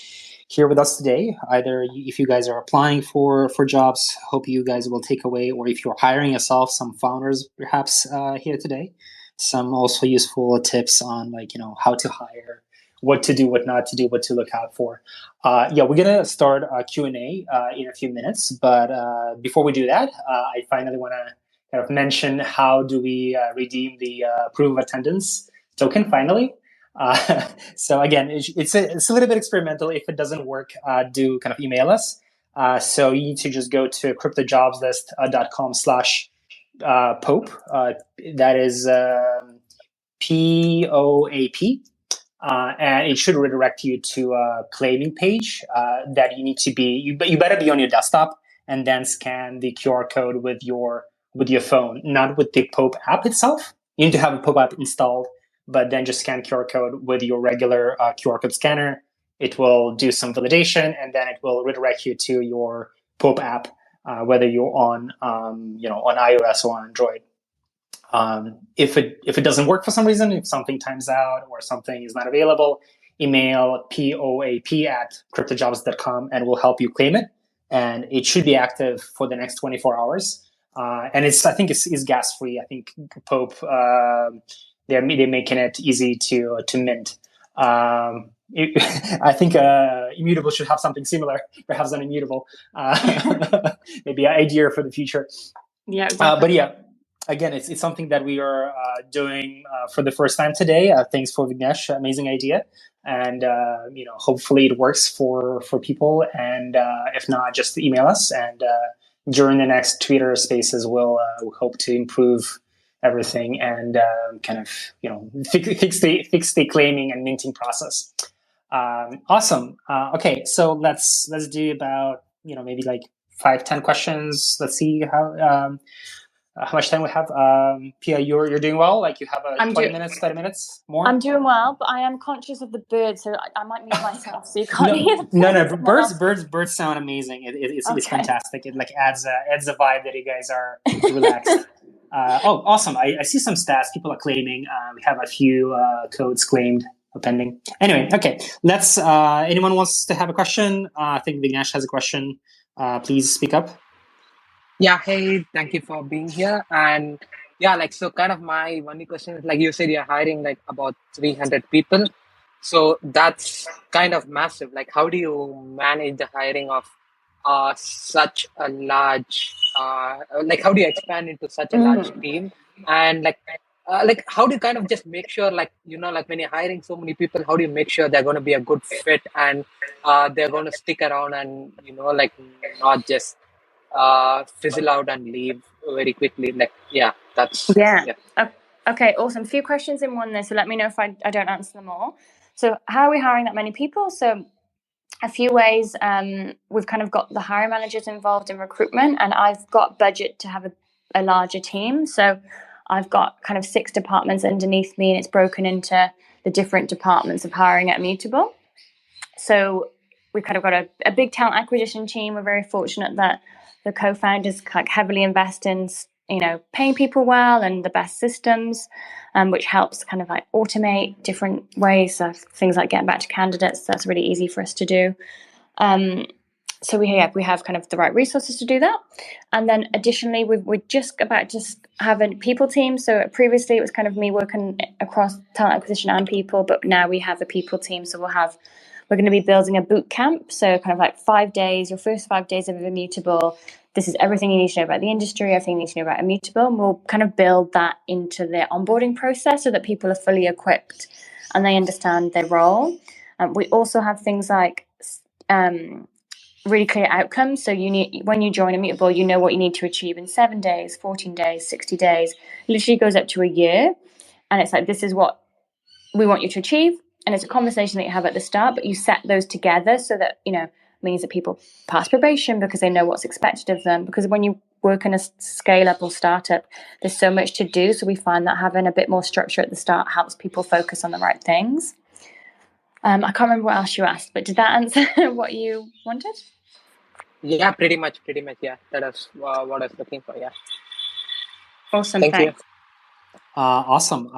here with us today. Either if you guys are applying for jobs, hope you guys will take away, or if you're hiring yourself, some founders perhaps here today, some also useful tips on how to hire, what to do, what not to do, what to look out for. We're gonna start a Q&A in a few minutes, but before we do that, I finally want to kind of mention how do we redeem the proof of attendance token finally. So again, it's a little bit experimental. If it doesn't work, do kind of email us. So you need to just go to cryptojobslist.com/POAP. That is POAP. And it should redirect you to a claiming page that you need to be, you better be on your desktop and then scan the QR code with your phone, not with the POAP app itself. You need to have a POAP app installed, but then just scan QR code with your regular QR code scanner. It will do some validation, and then it will redirect you to your POAP app, whether you're on iOS or on Android. If it doesn't work for some reason, if something times out or something is not available, email POAP@cryptojobs.com and we'll help you claim it. And it should be active for the next 24 hours. And I think it's gas free. I think POAP, they're making it easy to mint. I think Immutable should have something similar, perhaps an Immutable. Maybe an idea for the future. Yeah, exactly. But yeah. Again, it's something that we are doing for the first time today. Thanks for Vignesh, amazing idea, and hopefully it works for people. And if not, just email us. And during the next Twitter Spaces, we'll hope to improve everything and fix the claiming and minting process. Awesome. Okay, so let's do about maybe like 5-10 questions. Let's see how much time we have. Pia, you're doing well. Like you have 20 minutes, 30 minutes more. I'm doing well, but I am conscious of the birds, so I might mute myself so you can't hear the birds. No. Birds sound amazing. It's fantastic. It like adds a vibe that you guys are relaxed. Awesome. I see some stats. People are claiming. We have a few codes claimed or pending. Anyway, okay. Let's. Anyone wants to have a question? I think Vignesh has a question. Please speak up. Yeah, hey, thank you for being here. And yeah, so kind of my only question is, like you said, you're hiring like about 300 people. So that's kind of massive. Like, how do you manage the hiring of such a large, how do you expand into such a large team? And how do you kind of just make sure, when you're hiring so many people, how do you make sure they're going to be a good fit and they're going to stick around and, not just fizzle out and leave very quickly? Okay, awesome. A few questions in one there, so let me know if I don't answer them all. So how are we hiring that many people? So a few ways. We've kind of got the hiring managers involved in recruitment, and I've got budget to have a larger team. So I've got kind of 6 departments underneath me, and it's broken into the different departments of hiring at Immutable. So we kind of got a big talent acquisition team. We're very fortunate that the co-founders heavily invest in, paying people well and the best systems, which helps kind of like automate different ways. So things like getting back to candidates, that's really easy for us to do. So we have kind of the right resources to do that. And then additionally, we're just about to have a people team. So previously it was kind of me working across talent acquisition and people, but now we have a people team. So we're going to be building a boot camp. So kind of like 5 days, your first 5 days of Immutable. This is everything you need to know about the industry, everything you need to know about Immutable. And we'll kind of build that into their onboarding process so that people are fully equipped and they understand their role. We also have things like really clear outcomes. So when you join Immutable, you know what you need to achieve in 7 days, 14 days, 60 days. It literally goes up to a year. And it's like, this is what we want you to achieve. And it's a conversation that you have at the start, but you set those together so that, means that people pass probation because they know what's expected of them. Because when you work in a scale-up or startup, there's so much to do. So we find that having a bit more structure at the start helps people focus on the right things. I can't remember what else you asked, but did that answer what you wanted? Yeah, pretty much. Yeah, that is what I was looking for. Yeah. Awesome. Thank you. Awesome.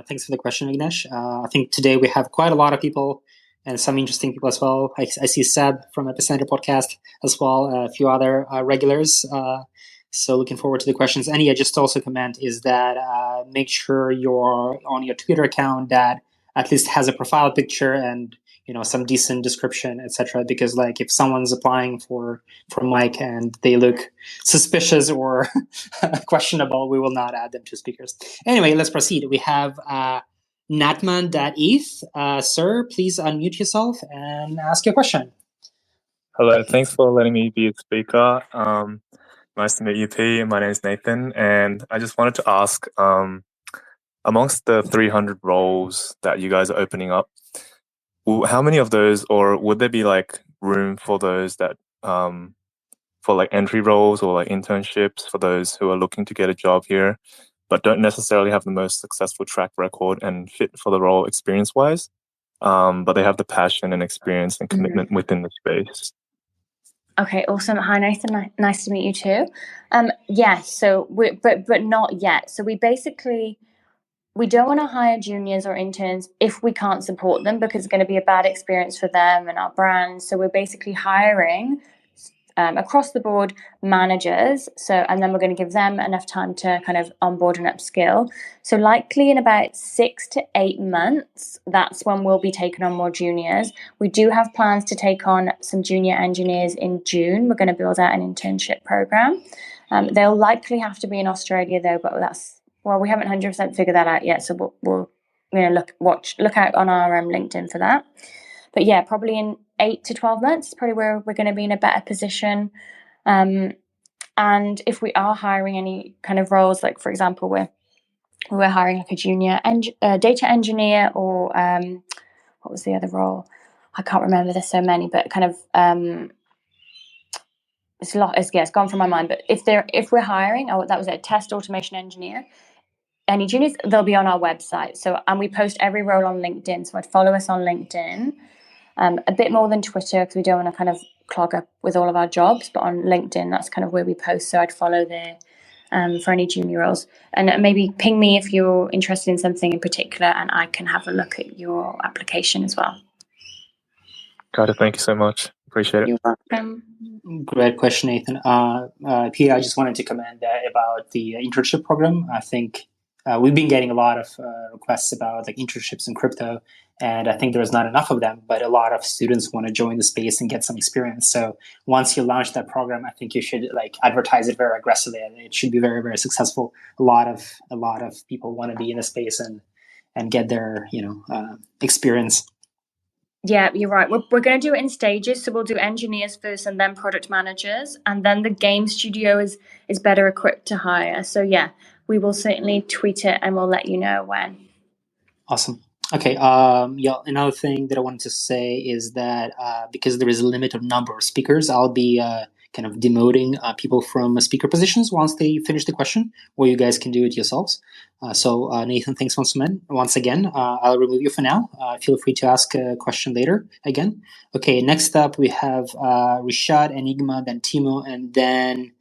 Thanks for the question, Ignesh. I think today we have quite a lot of people and some interesting people as well. I see Seb from Epicenter podcast as well, a few other regulars. So looking forward to the questions. And yeah, just also comment is that make sure you're on your Twitter account that at least has a profile picture and some decent description, etc. Because like if someone's applying for Mike and they look suspicious or questionable, we will not add them to speakers. Anyway, let's proceed. We have Natman.eth. Sir, please unmute yourself and ask your question. Hello, thanks for letting me be a speaker. Nice to meet you, P. My name is Nathan, and I just wanted to ask, amongst the 300 roles that you guys are opening up, how many of those, or would there be like room for those that for like entry roles or like internships for those who are looking to get a job here but don't necessarily have the most successful track record and fit for the role experience-wise, but they have the passion and experience and commitment within the space? Okay, awesome. Hi, Nathan. Nice to meet you too. Yes, so but not yet. So we don't want to hire juniors or interns if we can't support them because it's going to be a bad experience for them and our brand. So we're basically hiring across the board managers. And then we're going to give them enough time to kind of onboard and upskill. So likely in about 6 to 8 months, that's when we'll be taking on more juniors. We do have plans to take on some junior engineers in June. We're going to build out an internship program. They'll likely have to be in Australia though, but we haven't 100% figured that out yet. So we'll look out on our LinkedIn for that. But yeah, probably in 8 to 12 months, probably where we're going to be in a better position. And if we are hiring any kind of roles, like for example, we're hiring like a junior data engineer or what was the other role? I can't remember. There's so many, but kind of it's gone from my mind. But if we're hiring, that was a test automation engineer. Any juniors, they'll be on our website. And we post every role on LinkedIn. So I'd follow us on LinkedIn. A bit more than Twitter because we don't want to kind of clog up with all of our jobs, but on LinkedIn, that's kind of where we post. So I'd follow there for any junior roles. And maybe ping me if you're interested in something in particular and I can have a look at your application as well. Got it. Thank you so much. Appreciate it. You're welcome. Great question, Nathan. Pia, I just wanted to comment about the internship program. I think we've been getting a lot of requests about like internships in crypto, and I think there's not enough of them, but a lot of students want to join the space and get some experience. So once you launch that program, I think you should like advertise it very aggressively, and it should be very, very successful. A lot of people want to be in the space and get their experience. Yeah, you're right. We're going to do it in stages. So we'll do engineers first and then product managers. And then the game studio is better equipped to hire. So yeah, we will certainly tweet it and we'll let you know when. Awesome. Okay. Another thing that I wanted to say is that because there is a limited number of speakers, I'll be kind of demoting people from speaker positions once they finish the question, or you guys can do it yourselves. So Nathan, thanks once again. I'll remove you for now. Feel free to ask a question later again. Okay, next up we have Rishad, Enigma, then Timo, and then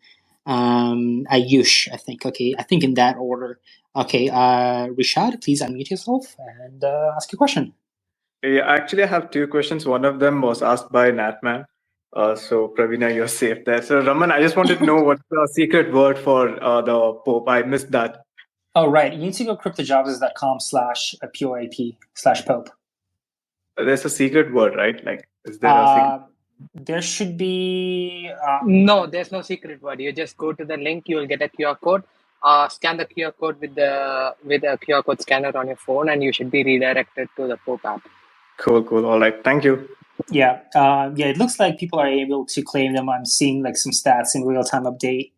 Ayush, I think. Okay, I think in that order. Okay, Rishad, please unmute yourself and ask your question. Yeah, actually, I have two questions. One of them was asked by Natman. So, Pravina, you're safe there. So, Raman, I just wanted to know what's the secret word for the Pope. I missed that. Oh, right. You need to go cryptojobs.com/POAP/Pope. There's a secret word, right? Like, is there a secret? There should be... No, there's no secret word. You just go to the link, you will get a QR code. Scan the QR code with a QR code scanner on your phone, and you should be redirected to the Pope app. Cool. All right. Thank you. Yeah. It looks like people are able to claim them. I'm seeing like some stats in real-time update.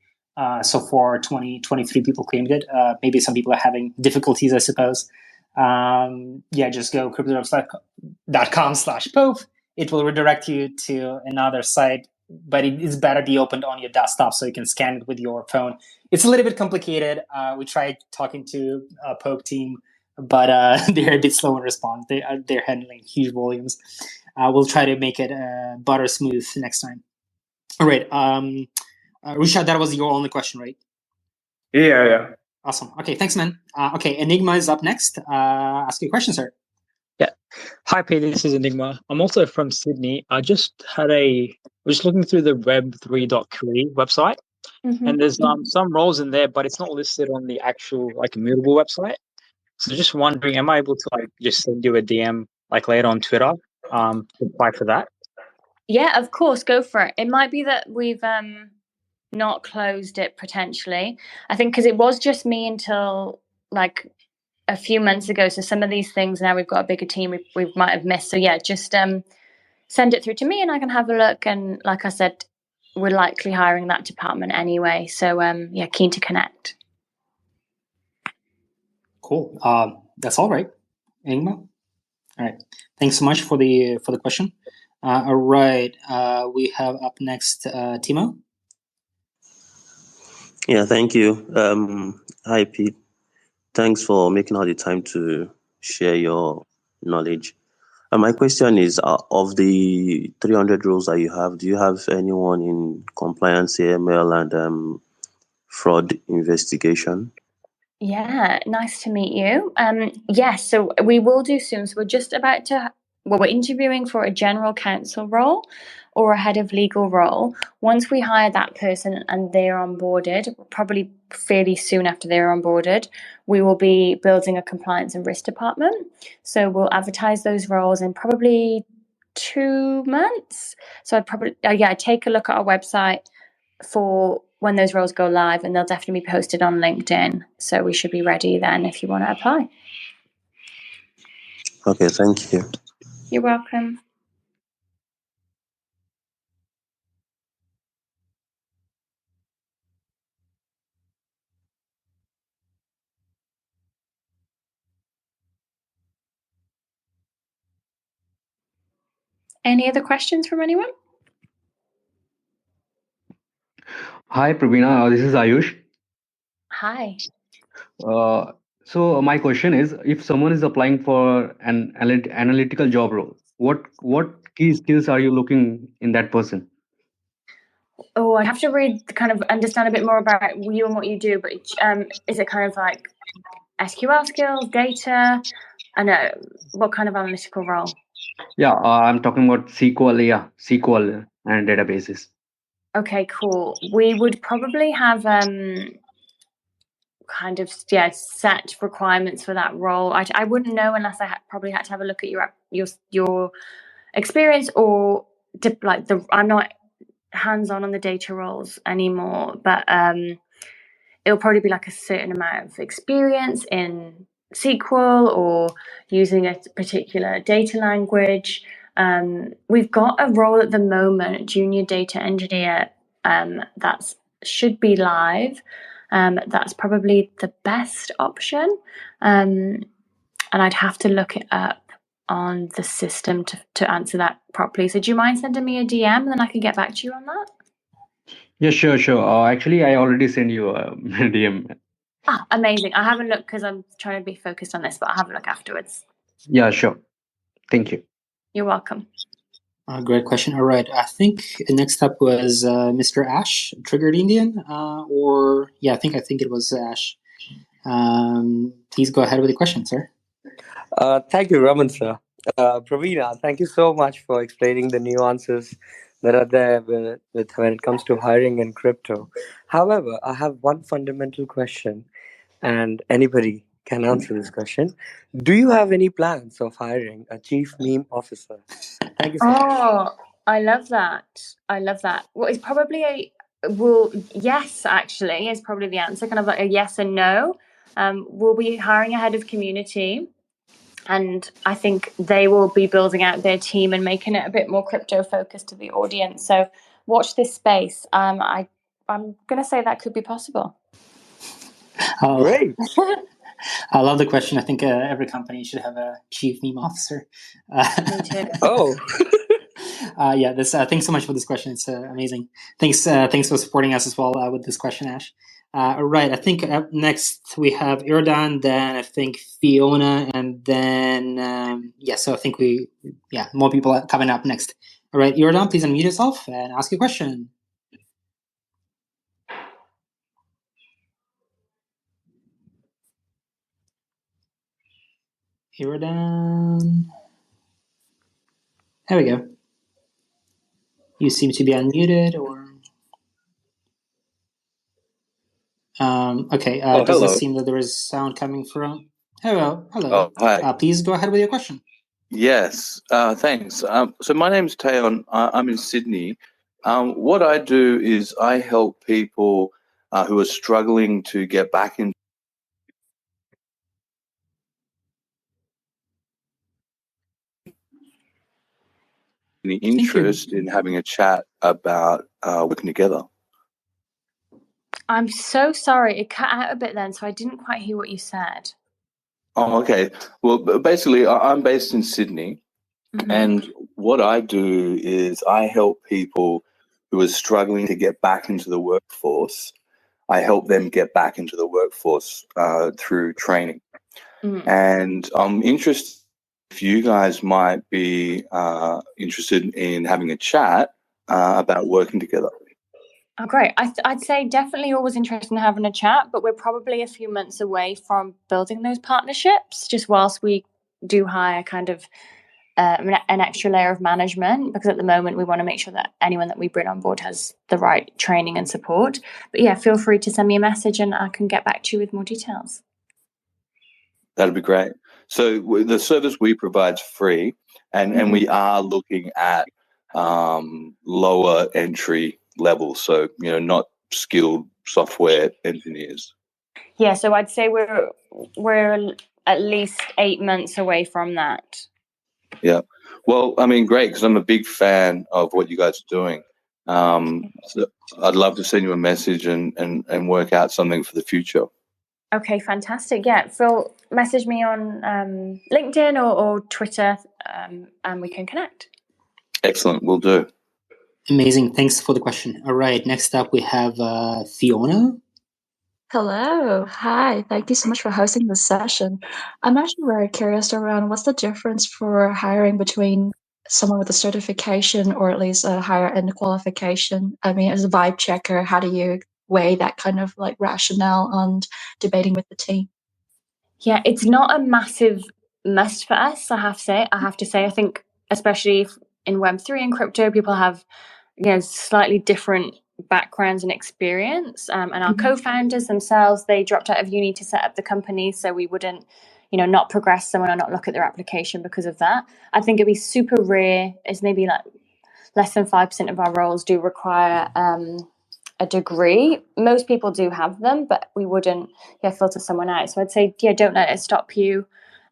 So far, 23 people claimed it. Maybe some people are having difficulties, I suppose. Just go cryptojobs.com/Pope. It will redirect you to another site, but it is better be opened on your desktop so you can scan it with your phone. It's a little bit complicated. We tried talking to a Pope team, but they're a bit slow in response. They're handling huge volumes. We'll try to make it butter smooth next time. All right. Rishad, that was your only question, right? Yeah. Awesome. Okay, thanks, man. Okay, Enigma is up next. Ask your question, sir. Yeah. Hi, P. This is Enigma. I'm also from Sydney. I was just looking through the web3.career website, and there's some roles in there, but it's not listed on the actual Immutable website. So just wondering, am I able to just send you a DM later on Twitter to apply for that? Yeah, of course, go for it. It might be that we've not closed it potentially. I think because it was just me until a few months ago. So some of these things now we've got a bigger team we might have missed. So yeah, just send it through to me and I can have a look. And like I said, we're likely hiring that department anyway. So keen to connect. Cool. That's all right, Enigma. All right. Thanks so much for the question. All right. We have up next Timo. Yeah, thank you. Hi, Pete. Thanks for making all the time to share your knowledge. My question is, of the 300 roles that you have, do you have anyone in compliance, AML, and fraud investigation? Yeah, nice to meet you. Yes, so we will do soon. So we're just about to... we're interviewing for a general counsel role or a head of legal role. Once we hire that person and they're onboarded, probably fairly soon after they're onboarded, we will be building a compliance and risk department. So we'll advertise those roles in probably 2 months. So I'd probably, take a look at our website for when those roles go live, and they'll definitely be posted on LinkedIn. So we should be ready then if you want to apply. Okay, thank you. You're welcome. Any other questions from anyone? Hi, Pravina. This is Ayush. Hi. So my question is, if someone is applying for an analytical job role, what key skills are you looking in that person? Oh, I'd have to kind of understand a bit more about you and what you do, but is it kind of like SQL skills, data? I know. What kind of analytical role? Yeah, I'm talking about SQL. Yeah, SQL and databases. Okay, cool. We would probably have set requirements for that role. I wouldn't know unless I probably had to have a look at your experience or I'm not hands-on the data roles anymore, but it'll probably be a certain amount of experience in SQL or using a particular data language. We've got a role at the moment, junior data engineer, that should be live. That's probably the best option. And I'd have to look it up on the system to answer that properly. So do you mind sending me a DM and then I can get back to you on that? Yeah, sure. Actually, I already sent you a DM. Amazing. I haven't looked because I'm trying to be focused on this, but I'll have a look afterwards. Yeah, sure. Thank you. You're welcome. Great question. All right. I think next up was Mr. Ash, Triggered Indian, I think it was Ash. Please go ahead with the question, sir. Thank you, Raman sir. Pravina, thank you so much for explaining the nuances that are there with when it comes to hiring in crypto. However, I have one fundamental question, and anybody can answer this question. Do you have any plans of hiring a chief meme officer? Thank you so much. Oh, I love that. Well, it's probably yes, actually, is probably the answer. Kind of like a yes and no. We'll be hiring a head of community, and I think they will be building out their team and making it a bit more crypto focused to the audience. So watch this space. I'm going to say that could be possible. Great. I love the question. I think every company should have a chief meme officer. Me too. Oh. Yeah. Thanks so much for this question. It's amazing. Thanks for supporting us as well with this question, Ash. All right. I think up next we have Iradan, then I think Fiona, and then so I think more people are coming up next. All right, Iradan, please unmute yourself and ask your question. Iradan. There we go. You seem to be unmuted, or okay. Does it seem that there is sound coming from? Hello. Oh, hi. Please go ahead with your question. Yes, thanks. So my name's Tayon. I'm in Sydney. What I do is I help people who are struggling to get back into any interest in having a chat about working together. I'm so sorry. It cut out a bit then, so I didn't quite hear what you said. Oh, okay. Well, basically, I'm based in Sydney, and what I do is I help people who are struggling to get back into the workforce. I help them get back into the workforce through training. And I'm interested if you guys might be interested in having a chat about working together. Oh, great. I'd say definitely always interested in having a chat, but we're probably a few months away from building those partnerships, just whilst we do hire kind of an extra layer of management, because at the moment we want to make sure that anyone that we bring on board has the right training and support. But yeah, feel free to send me a message and I can get back to you with more details. That'd be great. So the service we provide is free, and we are looking at lower entry levels, so not skilled software engineers. Yeah, so I'd say we're at least 8 months away from that. Yeah. Well, I mean, great, because I'm a big fan of what you guys are doing. So I'd love to send you a message and work out something for the future. Okay, fantastic. Yeah, Phil, message me on LinkedIn or Twitter, and we can connect. Excellent, we'll do. Amazing. Thanks for the question. All right, next up we have Fiona. Hello. Hi. Thank you so much for hosting this session. I'm actually very curious around what's the difference for hiring between someone with a certification or at least a higher end qualification. I mean, as a vibe checker, how do you weigh that kind of like rationale and debating with the team? Yeah, it's not a massive must for us, I have to say. I think especially in Web3 and crypto, people have slightly different backgrounds and experience, and our co-founders themselves, they dropped out of uni to set up the company, so we wouldn't not progress someone or not look at their application because of that. I think it'd be super rare. It's maybe like less than 5% of our roles do require a degree. Most people do have them, but we wouldn't filter someone out. So I'd say don't let it stop you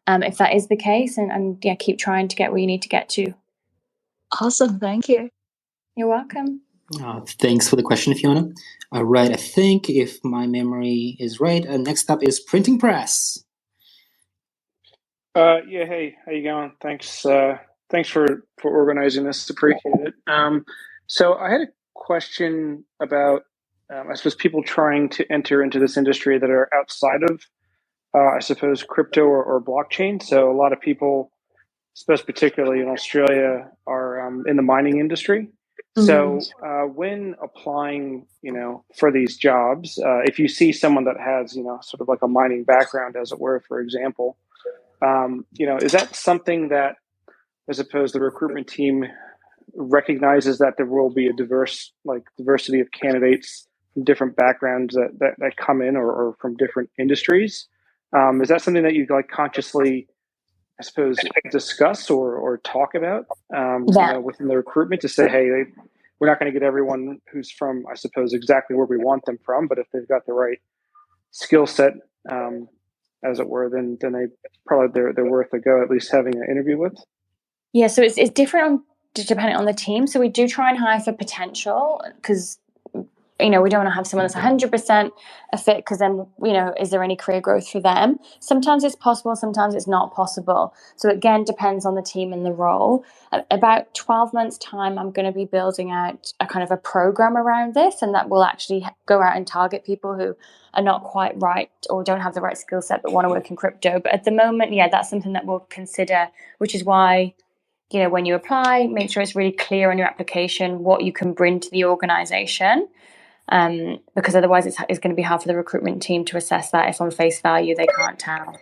if that is the case, and keep trying to get where you need to get to. Awesome. Thank you. You're welcome. Thanks for the question, Fiona. All right, I think if my memory is right, next up is Printing Press. Hey, how you going? Thanks for organizing this. Appreciate it. So I had a question about, I suppose, people trying to enter into this industry that are outside of, I suppose, crypto or blockchain. So a lot of people, especially particularly in Australia, are in the mining industry. So when applying, for these jobs, if you see someone that has, sort of like a mining background, as it were, for example, is that something that, I suppose, the recruitment team recognizes that there will be a diversity of candidates from different backgrounds that come in or from different industries? Is that something that you consciously, I suppose, discuss or talk about within the recruitment to say, hey, we're not going to get everyone who's from, I suppose, exactly where we want them from, but if they've got the right skill set, as it were, then they probably they're worth a go, at least having an interview with. Yeah, so it's different depending on the team. So we do try and hire for potential because, we don't want to have someone that's 100% a fit because then, is there any career growth for them? Sometimes it's possible, sometimes it's not possible. So again, depends on the team and the role. About 12 months' time, I'm going to be building out a kind of a program around this, and that will actually go out and target people who are not quite right or don't have the right skill set but want to work in crypto. But at the moment, that's something that we'll consider, which is why, when you apply, make sure it's really clear on your application what you can bring to the organization. Because otherwise it's going to be hard for the recruitment team to assess that if on face value they can't tell.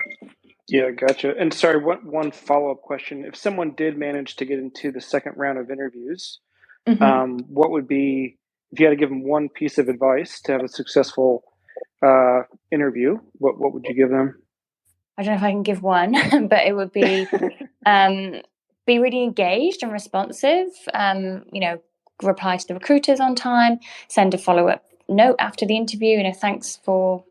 Yeah, gotcha. And sorry, one follow-up question. If someone did manage to get into the second round of interviews, what would be, if you had to give them one piece of advice to have a successful interview, what would you give them? I don't know if I can give one, but it would be be really engaged and responsive, reply to the recruiters on time, send a follow-up note after the interview, thanks to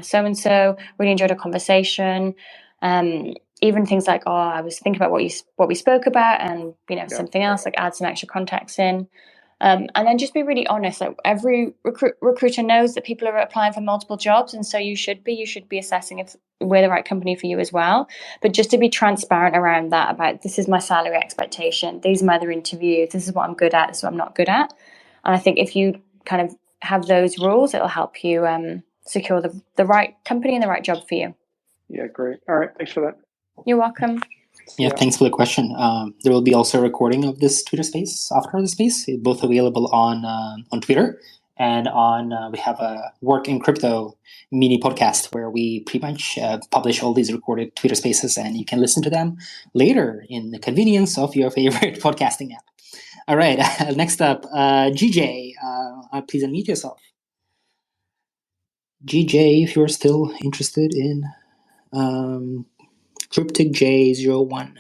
so-and-so, really enjoyed our conversation. Even things like, I was thinking about what we spoke about and, something else, like add some extra context in. And then just be really honest. Like every recruiter knows that people are applying for multiple jobs, and so you should be assessing if we're the right company for you as well. But just to be transparent around that, about this is my salary expectation, these are my other interviews, this is what I'm good at, this is what I'm not good at. And I think if you kind of have those rules, it'll help you secure the right company and the right job for you. Yeah, great. All right, thanks for that. You're welcome. Yeah, thanks for the question. There will be also a recording of this Twitter space after the space, both available on Twitter and on. We have a Work in Crypto mini podcast where we pretty much publish all these recorded Twitter spaces, and you can listen to them later in the convenience of your favorite podcasting app. All right, next up, GJ. Please unmute yourself. GJ, if you're still interested in Cryptic J01.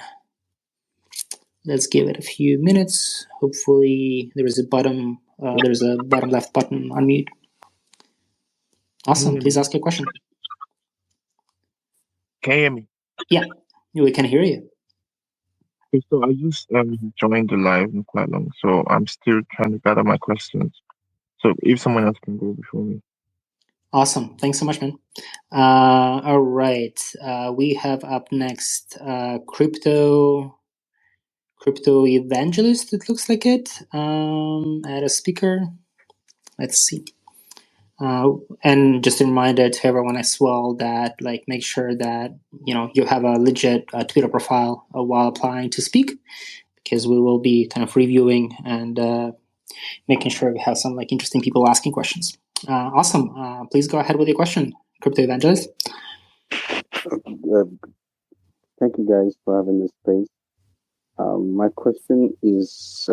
Let's give it a few minutes. Hopefully there's a bottom left button unmute. Awesome. Please ask your question. Can you hear me? Yeah, we can hear you. Okay, so I just joined the live not quite long, so I'm still trying to gather my questions. So if someone else can go before me. Awesome. Thanks so much, man. All right. We have up next Crypto Evangelist, it looks like it. Add a speaker. Let's see. And just a reminder to everyone as well that make sure that you have a legit Twitter profile while applying to speak, because we will be kind of reviewing and making sure we have some interesting people asking questions. Awesome. Please go ahead with your question, Crypto Evangelist. Thank you guys for having this space. My question is,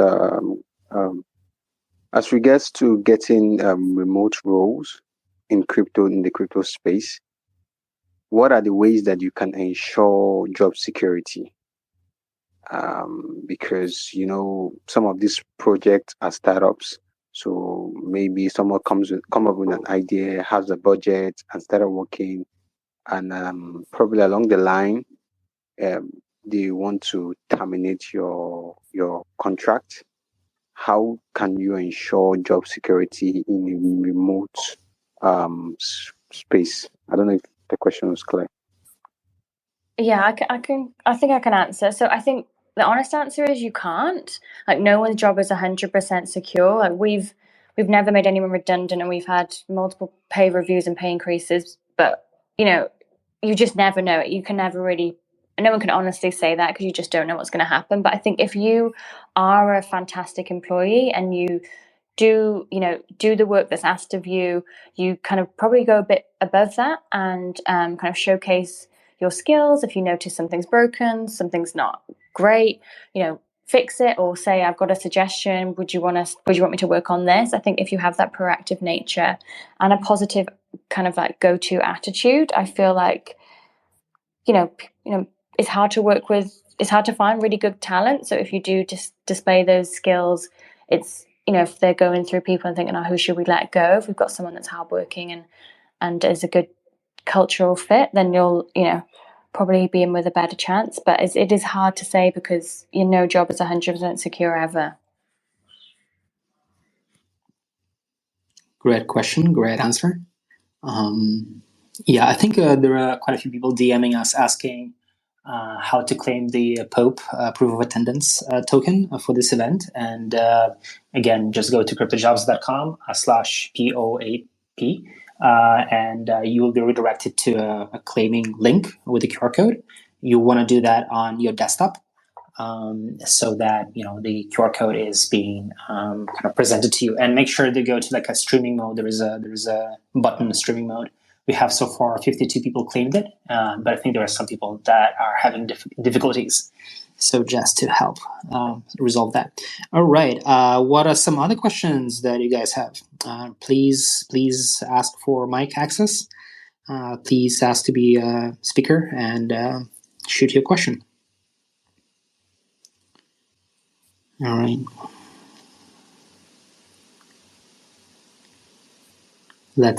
as regards to getting remote roles in the crypto space, what are the ways that you can ensure job security? Because some of these projects are startups, so maybe someone come up with an idea, has a budget, and started working, and probably along the line, they want to terminate your contract. How can you ensure job security in a remote space? I don't know if the question was clear. Yeah, I think I can answer. So I think the honest answer is you can't. Like, no one's job is 100% secure. Like, we've never made anyone redundant, and we've had multiple pay reviews and pay increases. But, you know, you just never know. You can never really, no one can honestly say that because you just don't know what's going to happen. But I think if you are a fantastic employee and you do the work that's asked of you, you kind of probably go a bit above that and kind of showcase your skills. If you notice something's broken, something's not great, fix it, or say, I've got a suggestion, would you want me to work on this? I think if you have that proactive nature and a positive kind of like go-to attitude, I feel like it's hard to work with, it's hard to find really good talent. So if you do just display those skills, it's, if they're going through people and thinking, oh, who should we let go? If we've got someone that's hardworking and is a good cultural fit, then you'll, probably be in with a better chance. But it is hard to say because no job is 100% secure ever. Great question, great answer. I think there are quite a few people DMing us asking how to claim the Pope proof of attendance token for this event. And again, just go to cryptojobs.com/POAP. And you will be redirected to a claiming link with the QR code. You want to do that on your desktop so that the QR code is being kind of presented to you. And make sure to go to like a streaming mode. There is a button, streaming mode. We have so far 52 people claimed it, but I think there are some people that are having difficulties. So just to help resolve that. All right. What are some other questions that you guys have? Please ask for mic access. Please ask to be a speaker and shoot your question. All right. We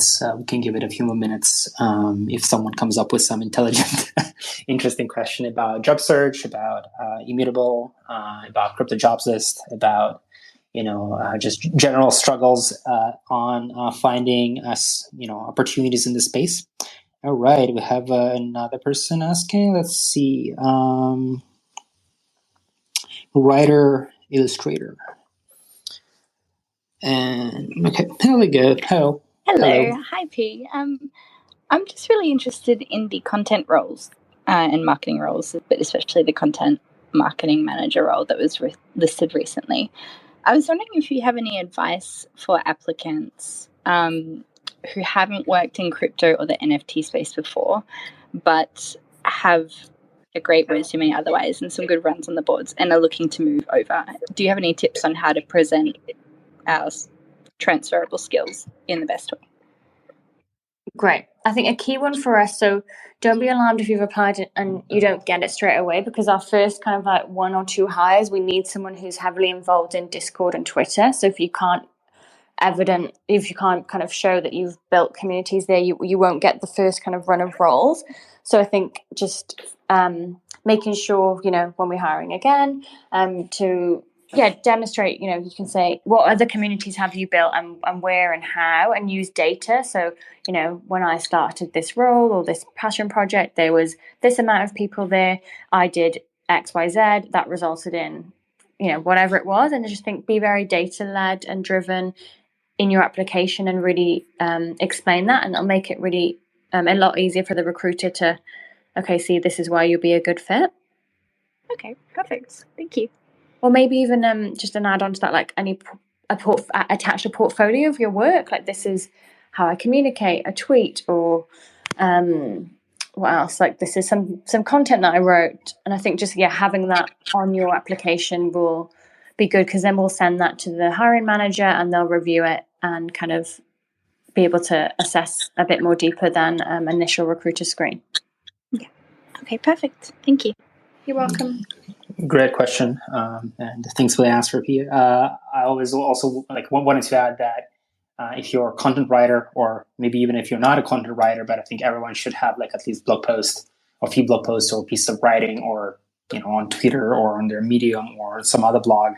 can give it a few more minutes if someone comes up with some intelligent, interesting question about job search, about Immutable, about crypto jobs list, about just general struggles on finding us opportunities in the space. All right, we have another person asking. Let's see, writer, illustrator, and okay, there we go. Hello. Hello. Hi, P. I'm just really interested in the content roles and marketing roles, but especially the content marketing manager role that was listed recently. I was wondering if you have any advice for applicants who haven't worked in crypto or the NFT space before, but have a great resume otherwise and some good runs on the boards and are looking to move over. Do you have any tips on how to present our transferable skills in the best way? Great. I think a key one for us, so don't be alarmed if you've applied and you don't get it straight away, because our first kind of like 1 or 2 hires, we need someone who's heavily involved in Discord and Twitter. So if you can't kind of show that you've built communities there, you won't get the first kind of run of roles. So I think just making sure, when we're hiring again, to demonstrate, you can say, what other communities have you built and where and how, and use data. So, when I started this role or this passion project, there was this amount of people there. I did XYZ that resulted in, whatever it was. And I just think be very data led and driven in your application and really explain that. And it'll make it really a lot easier for the recruiter to, see, this is why you'll be a good fit. Okay, perfect. Thank you. Or maybe even just an add-on to that, like attach a portfolio of your work. Like, this is how I communicate, a tweet, or what else? Like, this is some content that I wrote. And I think just having that on your application will be good, because then we'll send that to the hiring manager and they'll review it and kind of be able to assess a bit more deeper than initial recruiter screen. Yeah. Okay, perfect. Thank you. You're welcome. Great question, and thanks for the answer, Pia. I always also wanted to add that if you're a content writer, or maybe even if you're not a content writer, but I think everyone should have at least blog post, or a few blog posts, or pieces of writing, or on Twitter or on their Medium or some other blog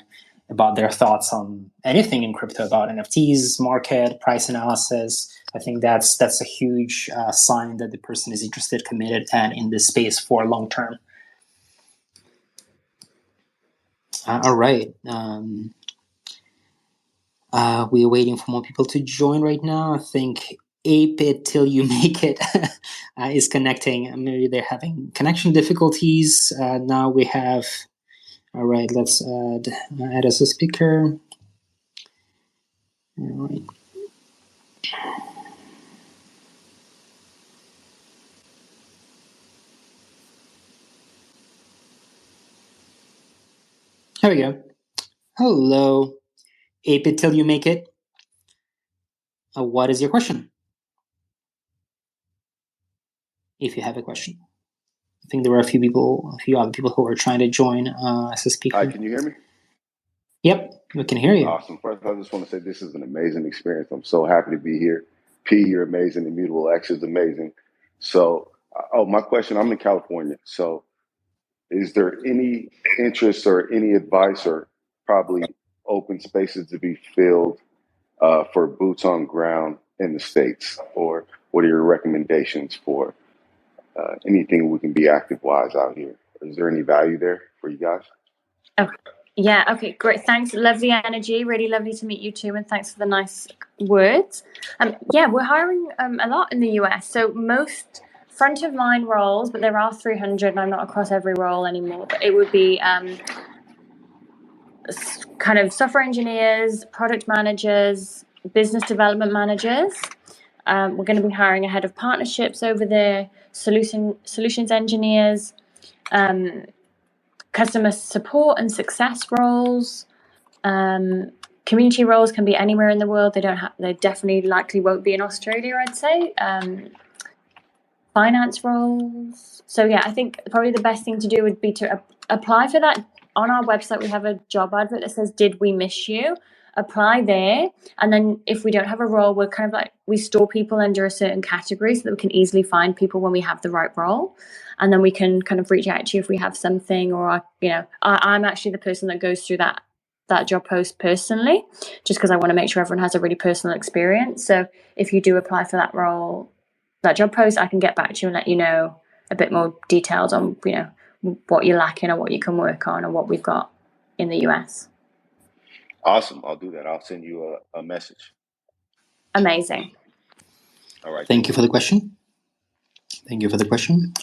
about their thoughts on anything in crypto, about NFTs, market, price analysis. I think that's a huge sign that the person is interested, committed, and in this space for long term. All right. We're waiting for more people to join right now. I think Ape It Till You Make It is connecting. Maybe they're having connection difficulties. Now we have... All right, let's add as a speaker. All right. Here we go. Hello, Ape It Till You Make It. What is your question? If you have a question. I think there were a few other people who are trying to join as a speaker. Hi, can you hear me? Yep, we can hear you. Awesome. First, I just want to say this is an amazing experience. I'm so happy to be here. P, you're amazing. Immutable X is amazing. So, my question, I'm in California. So, is there any interest or any advice or probably open spaces to be filled for boots on ground in the States? Or what are your recommendations for anything we can be active-wise out here? Is there any value there for you guys? Oh, yeah. Okay, great. Thanks. Lovely energy. Really lovely to meet you too. And thanks for the nice words. Yeah, we're hiring a lot in the US. So most front of line roles, but there are 300 and I'm not across every role anymore, but it would be kind of software engineers, product managers, business development managers. We're going to be hiring a head of partnerships over there, solutions engineers, customer support and success roles. Community roles can be anywhere in the world. They definitely likely won't be in Australia, I'd say. Finance roles. So yeah, I think probably the best thing to do would be to apply for that. On our website, we have a job advert that says, "Did we miss you?" Apply there. And then if we don't have a role, we're kind of like, we store people under a certain category so that we can easily find people when we have the right role. And then we can kind of reach out to you if we have something, or, I'm actually the person that goes through that job post personally, just because I want to make sure everyone has a really personal experience. So if you do apply for that role, that job post, I can get back to you and let you know a bit more details on, what you're lacking or what you can work on or what we've got in the US. Awesome. I'll do that. I'll send you a message. Amazing. All right. Thank you for the question.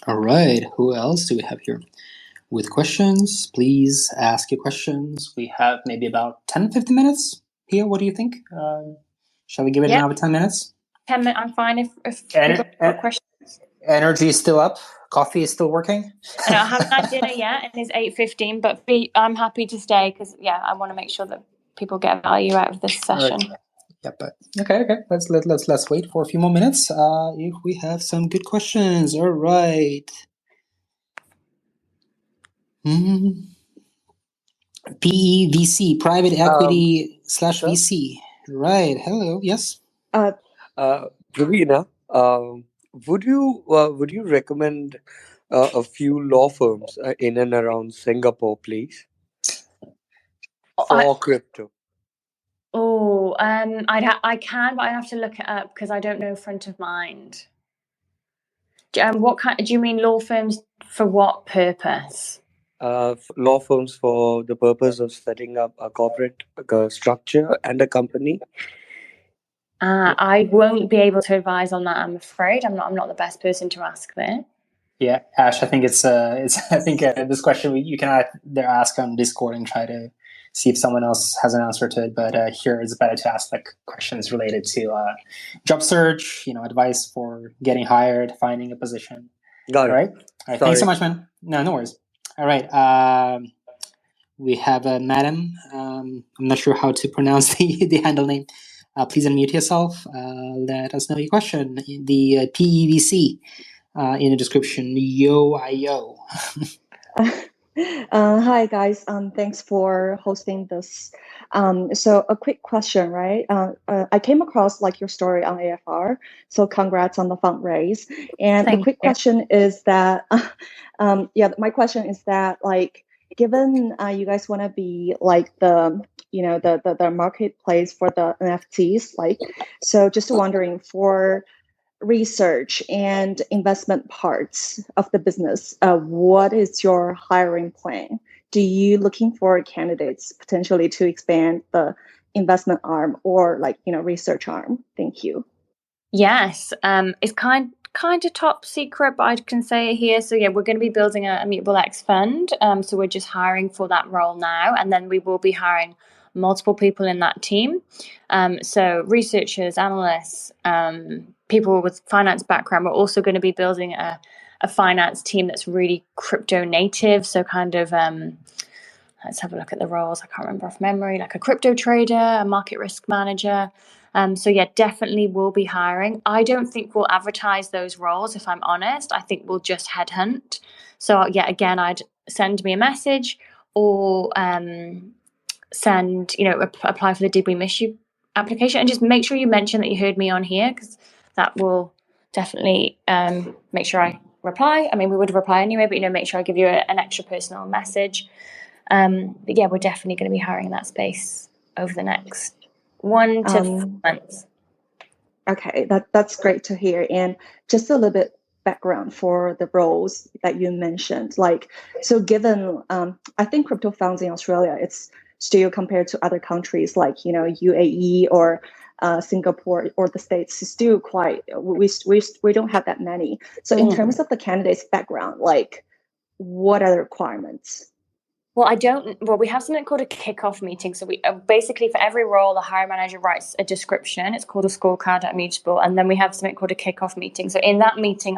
All right. Who else do we have here with questions? Please ask your questions. We have maybe about 10, 15 minutes here. What do you think? Shall we give it another 10 minutes? 10 minutes. I'm fine if people have questions. Energy is still up. Coffee is still working. I know I haven't had dinner yet, and it's 8:15. But I'm happy to stay because I want to make sure that people get value out of this session. Right. Yeah, but okay. Let's wait for a few more minutes. If we have some good questions. All right. PEVC, private equity / VC. Right. Hello. Yes. Pravina, would you recommend a few law firms in and around Singapore, please, for crypto? Oh, I can, but I have to look it up because I don't know front of mind. What kind? Do you mean law firms for what purpose? Law firms for the purpose of setting up a corporate structure and a company. I won't be able to advise on that. I'm afraid I'm not the best person to ask there. Yeah, Ash, I think it's I think this question you can either ask on Discord and try to see if someone else has an answer to it. But here it's better to ask like questions related to job search, advice for getting hired, finding a position. Got it. All right. Thanks so much, man. No worries. All right. We have a madam. I'm not sure how to pronounce the handle name. Please unmute yourself. Let us know your question. The PEVC in the description. Yo. Hi guys. Thanks for hosting this. So a quick question, right? I came across your story on AFR. So congrats on the fundraise. And the quick question is that, my question is that given you guys want to be the marketplace for the NFTs, so just wondering for research and investment parts of the business, what is your hiring plan? do you looking for candidates potentially to expand the investment arm or research arm? Thank you. Yes, it's kind of top secret, but I can say it here. So yeah, we're going to be building a Immutable X fund. So we're just hiring for that role now, and then we will be hiring multiple people in that team. So researchers, analysts, people with finance background. We're also going to be building a finance team that's really crypto native. So kind of let's have a look at the roles. I can't remember off memory, like a crypto trader, a market risk manager. So yeah, definitely we'll be hiring. I don't think we'll advertise those roles, if I'm honest. I think we'll just headhunt. So yeah, again, I'd send me a message or apply for the Did We Miss You application, and just make sure you mention that you heard me on here, because that will definitely make sure I reply. I mean, we would reply anyway, but make sure I give you an extra personal message. But yeah, we're definitely going to be hiring in that space over the next 1 to 4 months. Okay, that's great to hear. And just a little bit background for the roles that you mentioned. So given, I think crypto funds in Australia, it's still compared to other countries like, UAE or Singapore or the States, is still quite, we don't have that many. So in terms of the candidate's background, what are the requirements? Well, we have something called a kickoff meeting. So we basically, for every role, the hiring manager writes a description. It's called a scorecard at Immutable. And then we have something called a kickoff meeting. So in that meeting,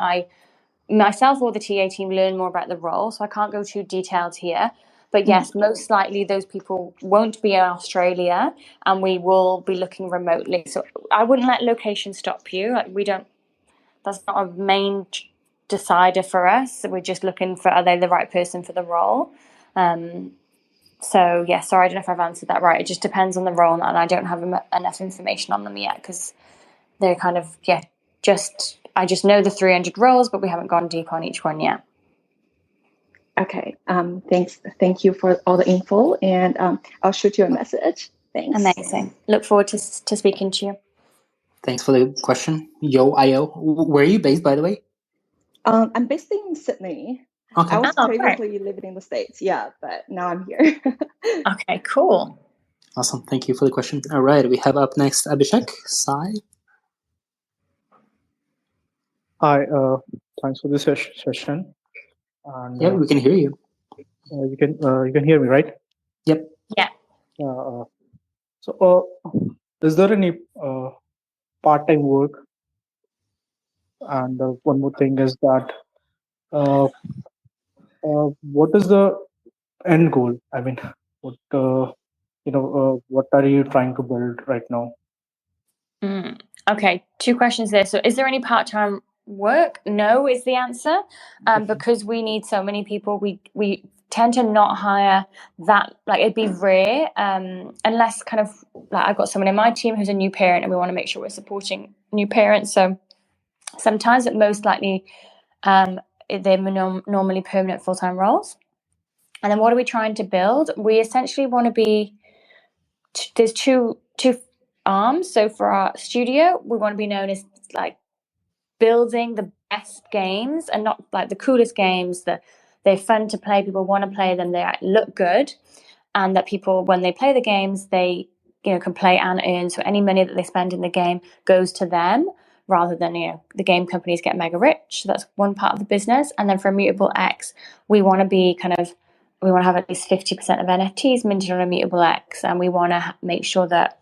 myself or the TA team learn more about the role. So I can't go too detailed here. But yes, most likely those people won't be in Australia, and we will be looking remotely. So I wouldn't let location stop you. That's not a main decider for us. We're just looking for, are they the right person for the role? So yeah, sorry, I don't know if I've answered that right. It just depends on the role, and I don't have enough information on them yet, because they're kind of, I just know the 300 roles, but we haven't gone deep on each one yet. Okay, thank you for all the info, and I'll shoot you a message. Thanks. Amazing. Look forward to speaking to you. Thanks for the question. Io, where are you based, by the way? I'm based in Sydney. Okay. I was previously living in the States, but now I'm here. Okay, cool. Awesome. Thank you for the question. All right, we have up next Abhishek Sai. Hi, thanks for this session. And, yeah, we can hear you. You can hear me, right? Yep. Yeah. So, is there any part-time work? And one more thing is that, what is the end goal? I mean, what are you trying to build right now? Okay, 2 questions there. So, is there any part-time work? No is the answer, because we need so many people. We tend to not hire that, it'd be rare, unless kind of I've got someone in my team who's a new parent, and we want to make sure we're supporting new parents. So sometimes, but most likely, they're normally permanent full-time roles. And then what are we trying to build? We essentially want to be, there's two arms. So for our studio, we want to be known as building the best games, and not the coolest games, that they're fun to play, people want to play them, they look good, and that people, when they play the games, they can play and earn. So any money that they spend in the game goes to them, rather than the game companies get mega rich. So that's one part of the business. And then for Immutable X, we want to be we want to have at least 50% of NFTs minted on Immutable X, and we want to make sure that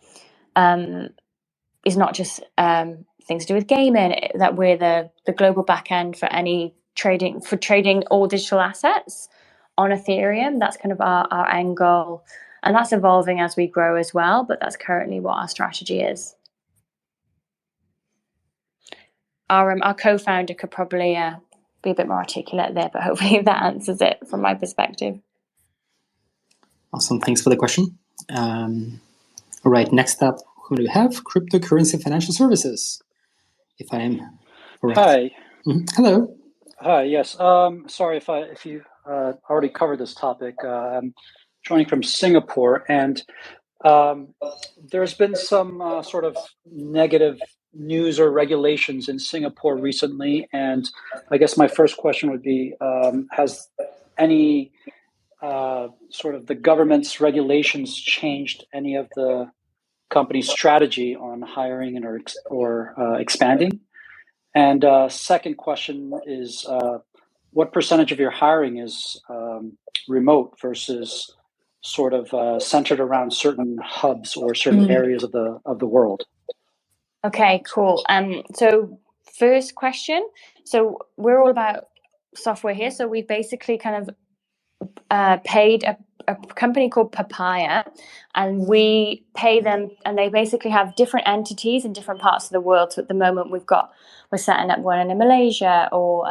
it's not just things to do with gaming, that we're the global backend for any trading all digital assets on Ethereum. That's kind of our end goal, and that's evolving as we grow as well, but that's currently what our strategy is. Our co-founder could probably be a bit more articulate there, but hopefully that answers it from my perspective. Awesome, thanks for the question. All right, next up, who do we have? Cryptocurrency financial services, if I am correct. Hi. Hello. Hi, yes. Sorry if you already covered this topic. I'm joining from Singapore, and there's been some sort of negative news or regulations in Singapore recently, and I guess my first question would be, has any sort of the government's regulations changed any of the company's strategy on hiring or expanding? And second question is, what percentage of your hiring is remote versus sort of centered around certain hubs or certain areas of the world? Okay, cool. So first question. So we're all about software here. So we've basically kind of paid a company called Papaya, and we pay them, and they basically have different entities in different parts of the world. So at the moment we're setting up one in Malaysia or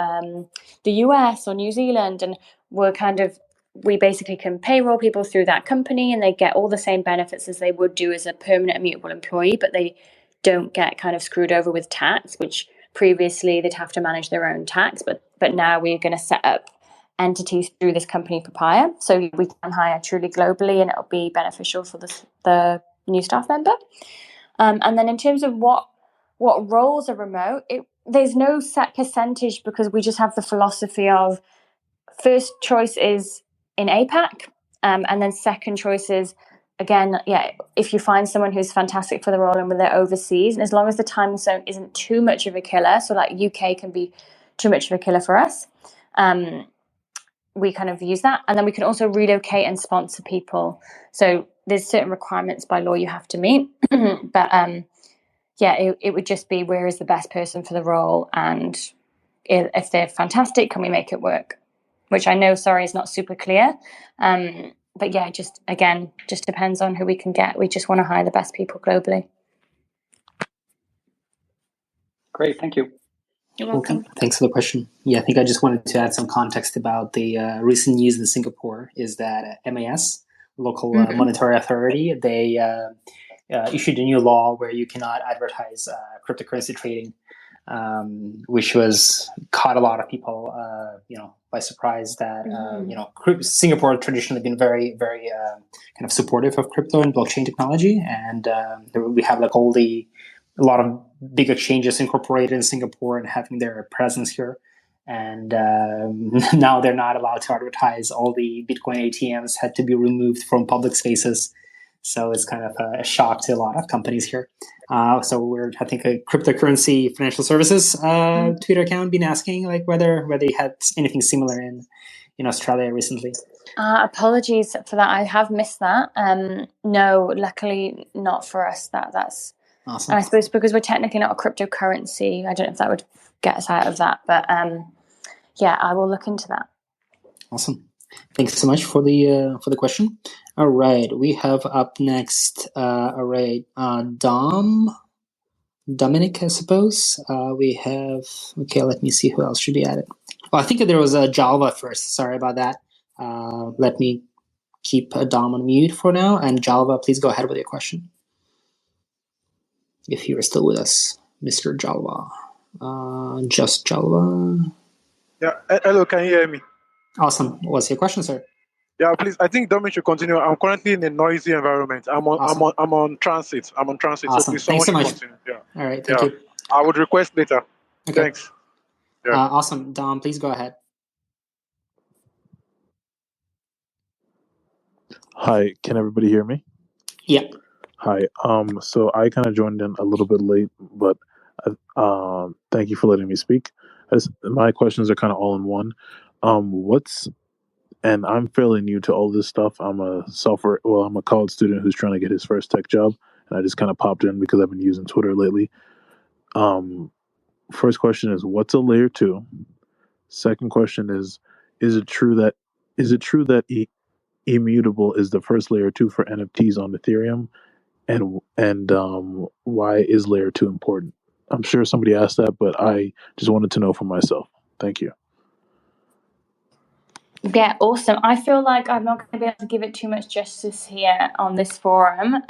the US or New Zealand, and we basically can payroll people through that company, and they get all the same benefits as they would do as a permanent immutable employee, but they don't get kind of screwed over with tax, which previously they'd have to manage their own tax, but now we're going to set up entities through this company Papaya, so we can hire truly globally, and it'll be beneficial for the new staff member. And then in terms of what roles are remote, there's no set percentage, because we just have the philosophy of first choice is in APAC, and then second choice is, again, if you find someone who's fantastic for the role and when they're overseas, and as long as the time zone isn't too much of a killer, so like UK can be too much of a killer for us, we kind of use that. And then we can also relocate and sponsor people. So there's certain requirements by law you have to meet. But it would just be, where is the best person for the role? And if they're fantastic, can we make it work? Which I know, is not super clear. But yeah, just depends on who we can get. We just want to hire the best people globally. Great, thank you. You're welcome. Thanks for the question. Yeah, I think I just wanted to add some context about the recent news in Singapore. Is that MAS, local monetary authority, they issued a new law where you cannot advertise cryptocurrency trading, which caught a lot of people, by surprise. That Singapore traditionally been very, very kind of supportive of crypto and blockchain technology, and we have a lot of big exchanges incorporated in Singapore and having their presence here. And now they're not allowed to advertise. All the Bitcoin ATMs had to be removed from public spaces. So it's kind of a shock to a lot of companies here. So I think a cryptocurrency financial services Twitter account been asking whether you had anything similar in Australia recently. Apologies for that. I have missed that. No, luckily not for us. That's awesome. And I suppose because we're technically not a cryptocurrency, I don't know if that would get us out of that. But I will look into that. Awesome. Thanks so much for the question. All right, we have up next. Dominic, I suppose. We have. Okay, let me see who else should be added. Well, I think there was a Jalva first. Sorry about that. Let me keep Dom on mute for now. And Jalva, please go ahead with your question, if you are still with us, Mr. Jalva. Just Jalva. Yeah. Hello, can you hear me? Awesome. What's your question, sir? Yeah, please. I think Dominic should continue. I'm currently in a noisy environment. I'm on transit. Awesome. So please, thanks so much. continue. Yeah. All right. Thank you. I would request later. Okay. Thanks. Yeah. Awesome. Dom, please go ahead. Hi, can everybody hear me? Yeah. Hi. So I kind of joined in a little bit late, but thank you for letting me speak. My questions are kind of all in one. And I'm fairly new to all this stuff. I'm a college student who's trying to get his first tech job, and I just kind of popped in because I've been using Twitter lately. First question is, what's a layer 2? Second question is it true that Immutable is the first layer 2 for NFTs on Ethereum, and why is layer 2 important? I'm sure somebody asked that, but I just wanted to know for myself. Thank you. Yeah, awesome. I feel like I'm not going to be able to give it too much justice here on this forum,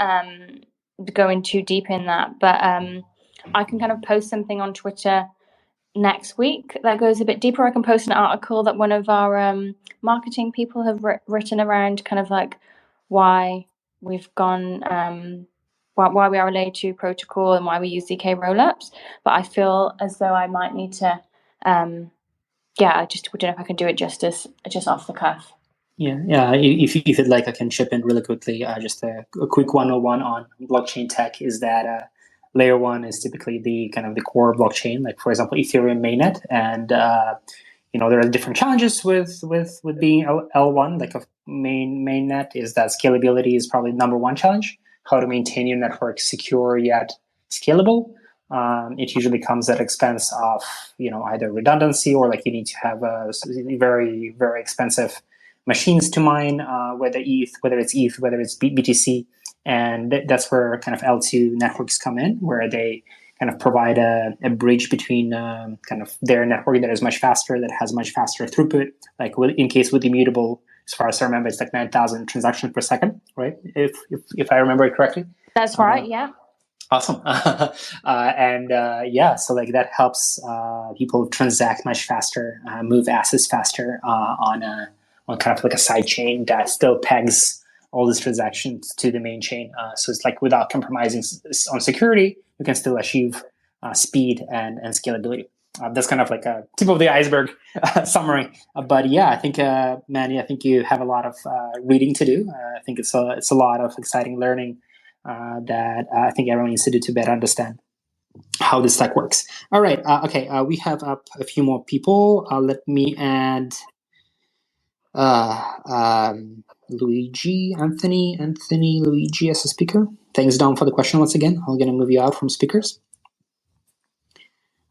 going too deep in that, but I can kind of post something on Twitter next week that goes a bit deeper. I can post an article that one of our marketing people have written around kind of like why we've gone, why we are a layer 2 protocol and why we use ZK rollups. But I feel as though I might need to, I just don't know if I can do it justice just off the cuff. Yeah. If you'd like, I can chip in really quickly. Just a quick 101 on blockchain tech is that layer one is typically the kind of the core blockchain, like for example, Ethereum mainnet, and there are different challenges with being L1, like a mainnet, is that scalability is probably number one challenge. How to maintain your network secure yet scalable. It usually comes at expense of either redundancy or like you need to have a very, very expensive machines to mine, whether it's ETH, whether it's BTC, and that's where kind of L2 networks come in, where they kind of provide a bridge between kind of their network that is much faster, that has much faster throughput. Like in case with Immutable, as far as I remember, it's like 9,000 transactions per second, right? If I remember it correctly. That's right. Yeah. Awesome. So like that helps people transact much faster, move assets faster on kind of like a side chain that still pegs all these transactions to the main chain. So it's like without compromising on security, you can still achieve speed and scalability. That's kind of like a tip of the iceberg summary. But yeah, I think Manny, I think you have a lot of reading to do. I think it's a lot of exciting learning that I think everyone needs to do to better understand how this tech works. All right. Okay. We have up a few more people. Let me add Luigi, Anthony, Luigi as a speaker. Thanks, Dom, for the question once again. I'm going to move you out from speakers.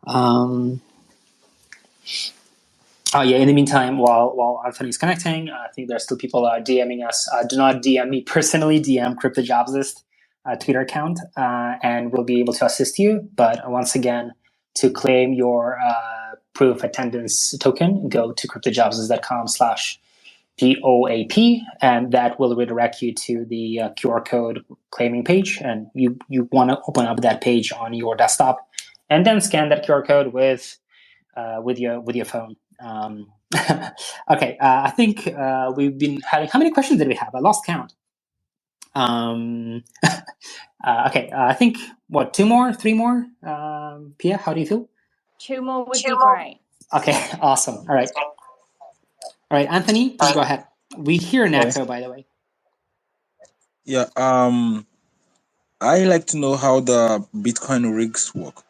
In the meantime, while Anthony's connecting, I think there are still people DMing us. Do not DM me personally, DM CryptoJobsList Twitter account, and we'll be able to assist you. But once again, to claim your proof attendance token, go to cryptojobslist.com/POAP, and that will redirect you to the QR code claiming page. And you want to open up that page on your desktop, and then scan that QR code with your phone. Okay, I think we've been having. How many questions did we have? I lost count. Okay, I think two more, three more. Pia, how do you feel? 2 more would be great. Okay, awesome. All right, Anthony, please go ahead. We hear an echo, by the way. Yeah. I like to know how the Bitcoin rigs work.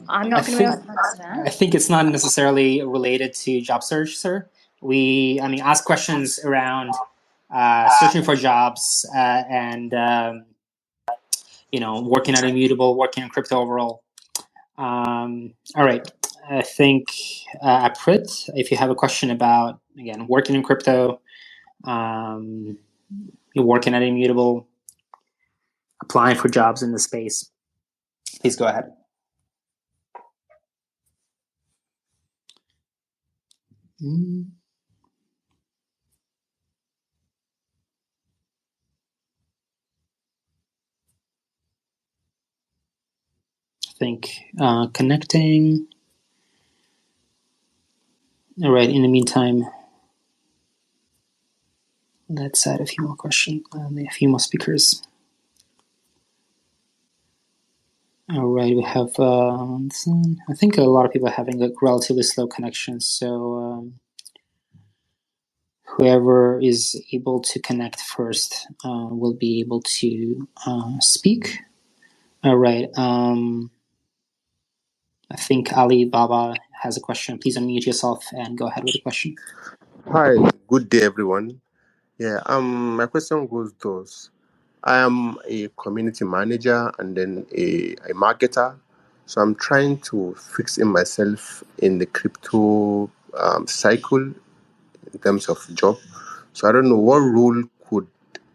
I'm not going to be able to answer that. I think it's not necessarily related to job search, sir. We ask questions around searching for jobs and working at Immutable, working on crypto overall. All right. I think Aprit, if you have a question about again working in crypto, you're working at Immutable, applying for jobs in the space, please go ahead. I think connecting. All right. In the meantime, let's add a few more questions, a few more speakers. All right, we have. I think a lot of people are having a relatively slow connection, so whoever is able to connect first will be able to speak. All right. I think Ali Baba has a question. Please unmute yourself and go ahead with the question. Hi, good day, everyone. Yeah, my question goes thus. I am a community manager and then a marketer. So I'm trying to fix in myself in the crypto cycle in terms of job. So I don't know what role could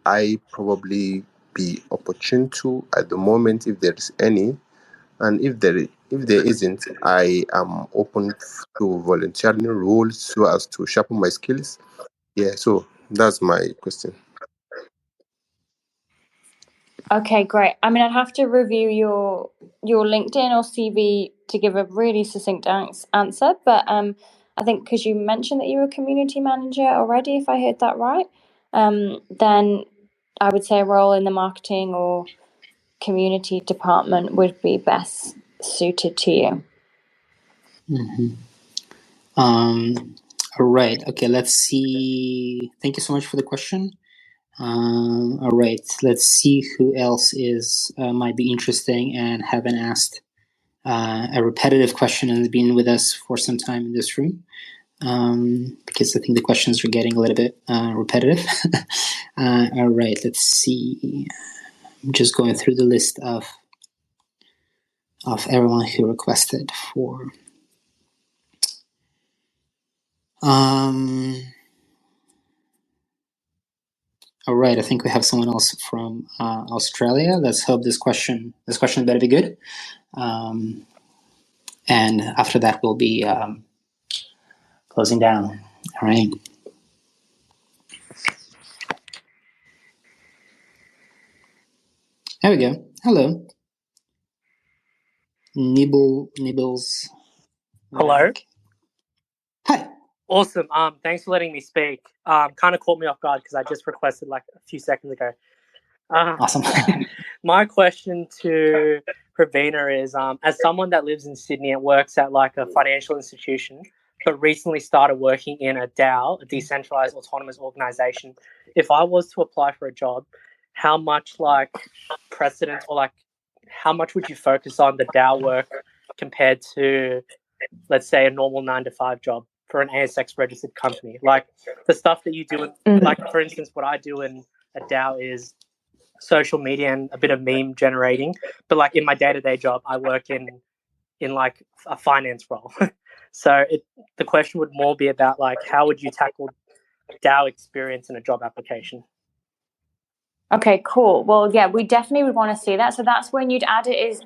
I probably be opportune to at the moment, if there is any. And if there isn't, I am open to volunteering roles so as to sharpen my skills. Yeah, so that's my question. Okay, great. I'd have to review your LinkedIn or CV to give a really succinct answer, but I think because you mentioned that you were a community manager already, if I heard that right, then I would say a role in the marketing or community department would be best suited to you. Mm-hmm. All right. Okay, let's see. Thank you so much for the question. All right, let's see who else might be interesting and haven't asked a repetitive question and has been with us for some time in this room. Because I think the questions are getting a little bit repetitive. All right, let's see. I'm just going through the list of everyone who requested for. All right, I think we have someone else from Australia. Let's hope this question better be good. And after that, we'll be closing down. All right. There we go. Hello. Nibbles. Hello. Hi. Awesome. Thanks for letting me speak. Kind of caught me off guard because I just requested like a few seconds ago. Awesome. My question to Pravina is, as someone that lives in Sydney and works at like a financial institution, but recently started working in a DAO, a decentralized autonomous organization, if I was to apply for a job, how much like precedence or like how much would you focus on the DAO work compared to, let's say, a normal 9-to-5 job for an ASX registered company? Like the stuff that you do, like for instance, what I do in a DAO is social media and a bit of meme generating, but like in my day-to-day job, I work in like a finance role. So the question would more be about like how would you tackle DAO experience in a job application? Okay, cool. Well, yeah, we definitely would want to see that. So that's when you'd add it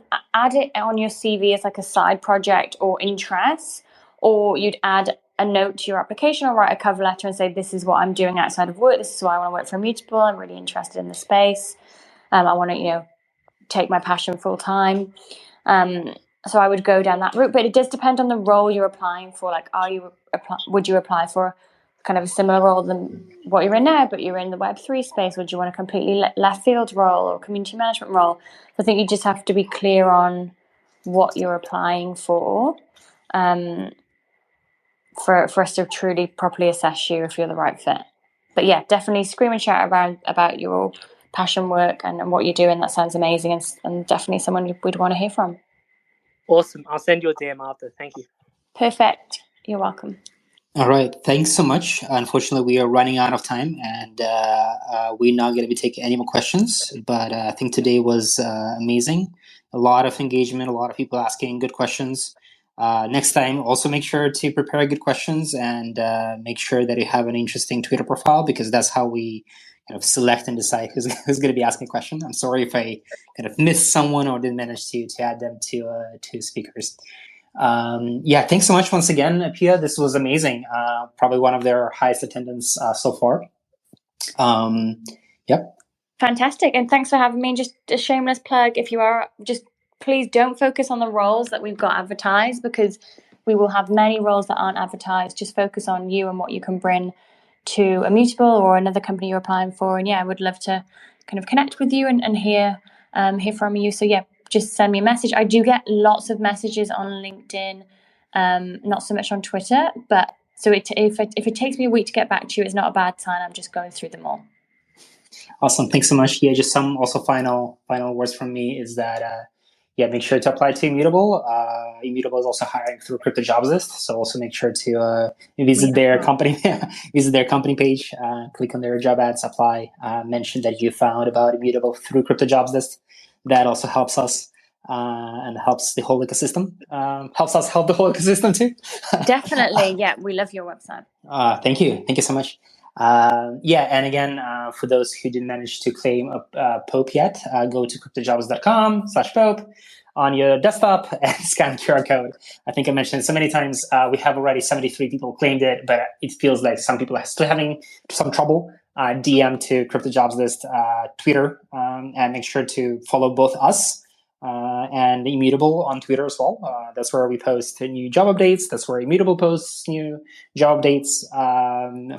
on your CV as like a side project or interest, or you'd add a note to your application or write a cover letter and say, this is what I'm doing outside of work. This is why I want to work for Immutable. I'm really interested in the space. I want to, take my passion full time. So I would go down that route, but it does depend on the role you're applying for. Like, would you apply for kind of a similar role than what you're in now, but you're in the Web3 space? Would you want a completely left field role or community management role? I think you just have to be clear on what you're applying for us to truly properly assess you if you're the right fit. But yeah, definitely scream and shout around about your passion work and what you're doing. That sounds amazing, and definitely someone we'd want to hear from. Awesome. I'll send you a DM after. Thank you. Perfect. You're welcome. All right. Thanks so much. Unfortunately, we are running out of time, and we're not going to be taking any more questions. But I think today was amazing. A lot of engagement, a lot of people asking good questions. Next time, also make sure to prepare good questions and make sure that you have an interesting Twitter profile, because that's how we kind of select and decide who's going to be asking a question. I'm sorry if I kind of missed someone or didn't manage to add them to speakers. Thanks so much once again, Pia. This was amazing. Probably one of their highest attendance so far. Yep. Fantastic. And thanks for having me. Just a shameless plug, if you are, just please don't focus on the roles that we've got advertised, because we will have many roles that aren't advertised. Just focus on you and what you can bring to Immutable or another company you're applying for. And I would love to kind of connect with you and hear from you. So just send me a message. I do get lots of messages on LinkedIn, not so much on Twitter, but so if it takes me a week to get back to you, it's not a bad sign. I'm just going through them all. Awesome. Thanks so much. Yeah, just some also final words from me is that make sure to apply to Immutable. Immutable is also hiring through Crypto Jobs List, so also make sure to visit their company page, click on their job ads, apply, mention that you found about Immutable through Crypto Jobs List. That also helps us and helps the whole ecosystem. Helps us help the whole ecosystem too. Definitely, we love your website. Thank you so much. And again, for those who didn't manage to claim a Pope yet, go to cryptojobs.com/Pope on your desktop and scan QR code. I think I mentioned it so many times. We have already 73 people claimed it, but it feels like some people are still having some trouble. DM to Crypto Jobs List Twitter, and make sure to follow both us and Immutable on Twitter as well. That's where we post new job updates. That's where Immutable posts new job updates.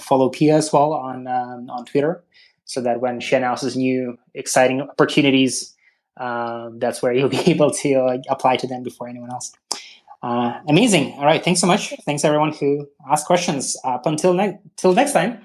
Follow Pia as well on Twitter, so that when she announces new exciting opportunities, that's where you'll be able to apply to them before anyone else. Amazing. All right. Thanks so much. Thanks everyone who asked questions. Up until next time.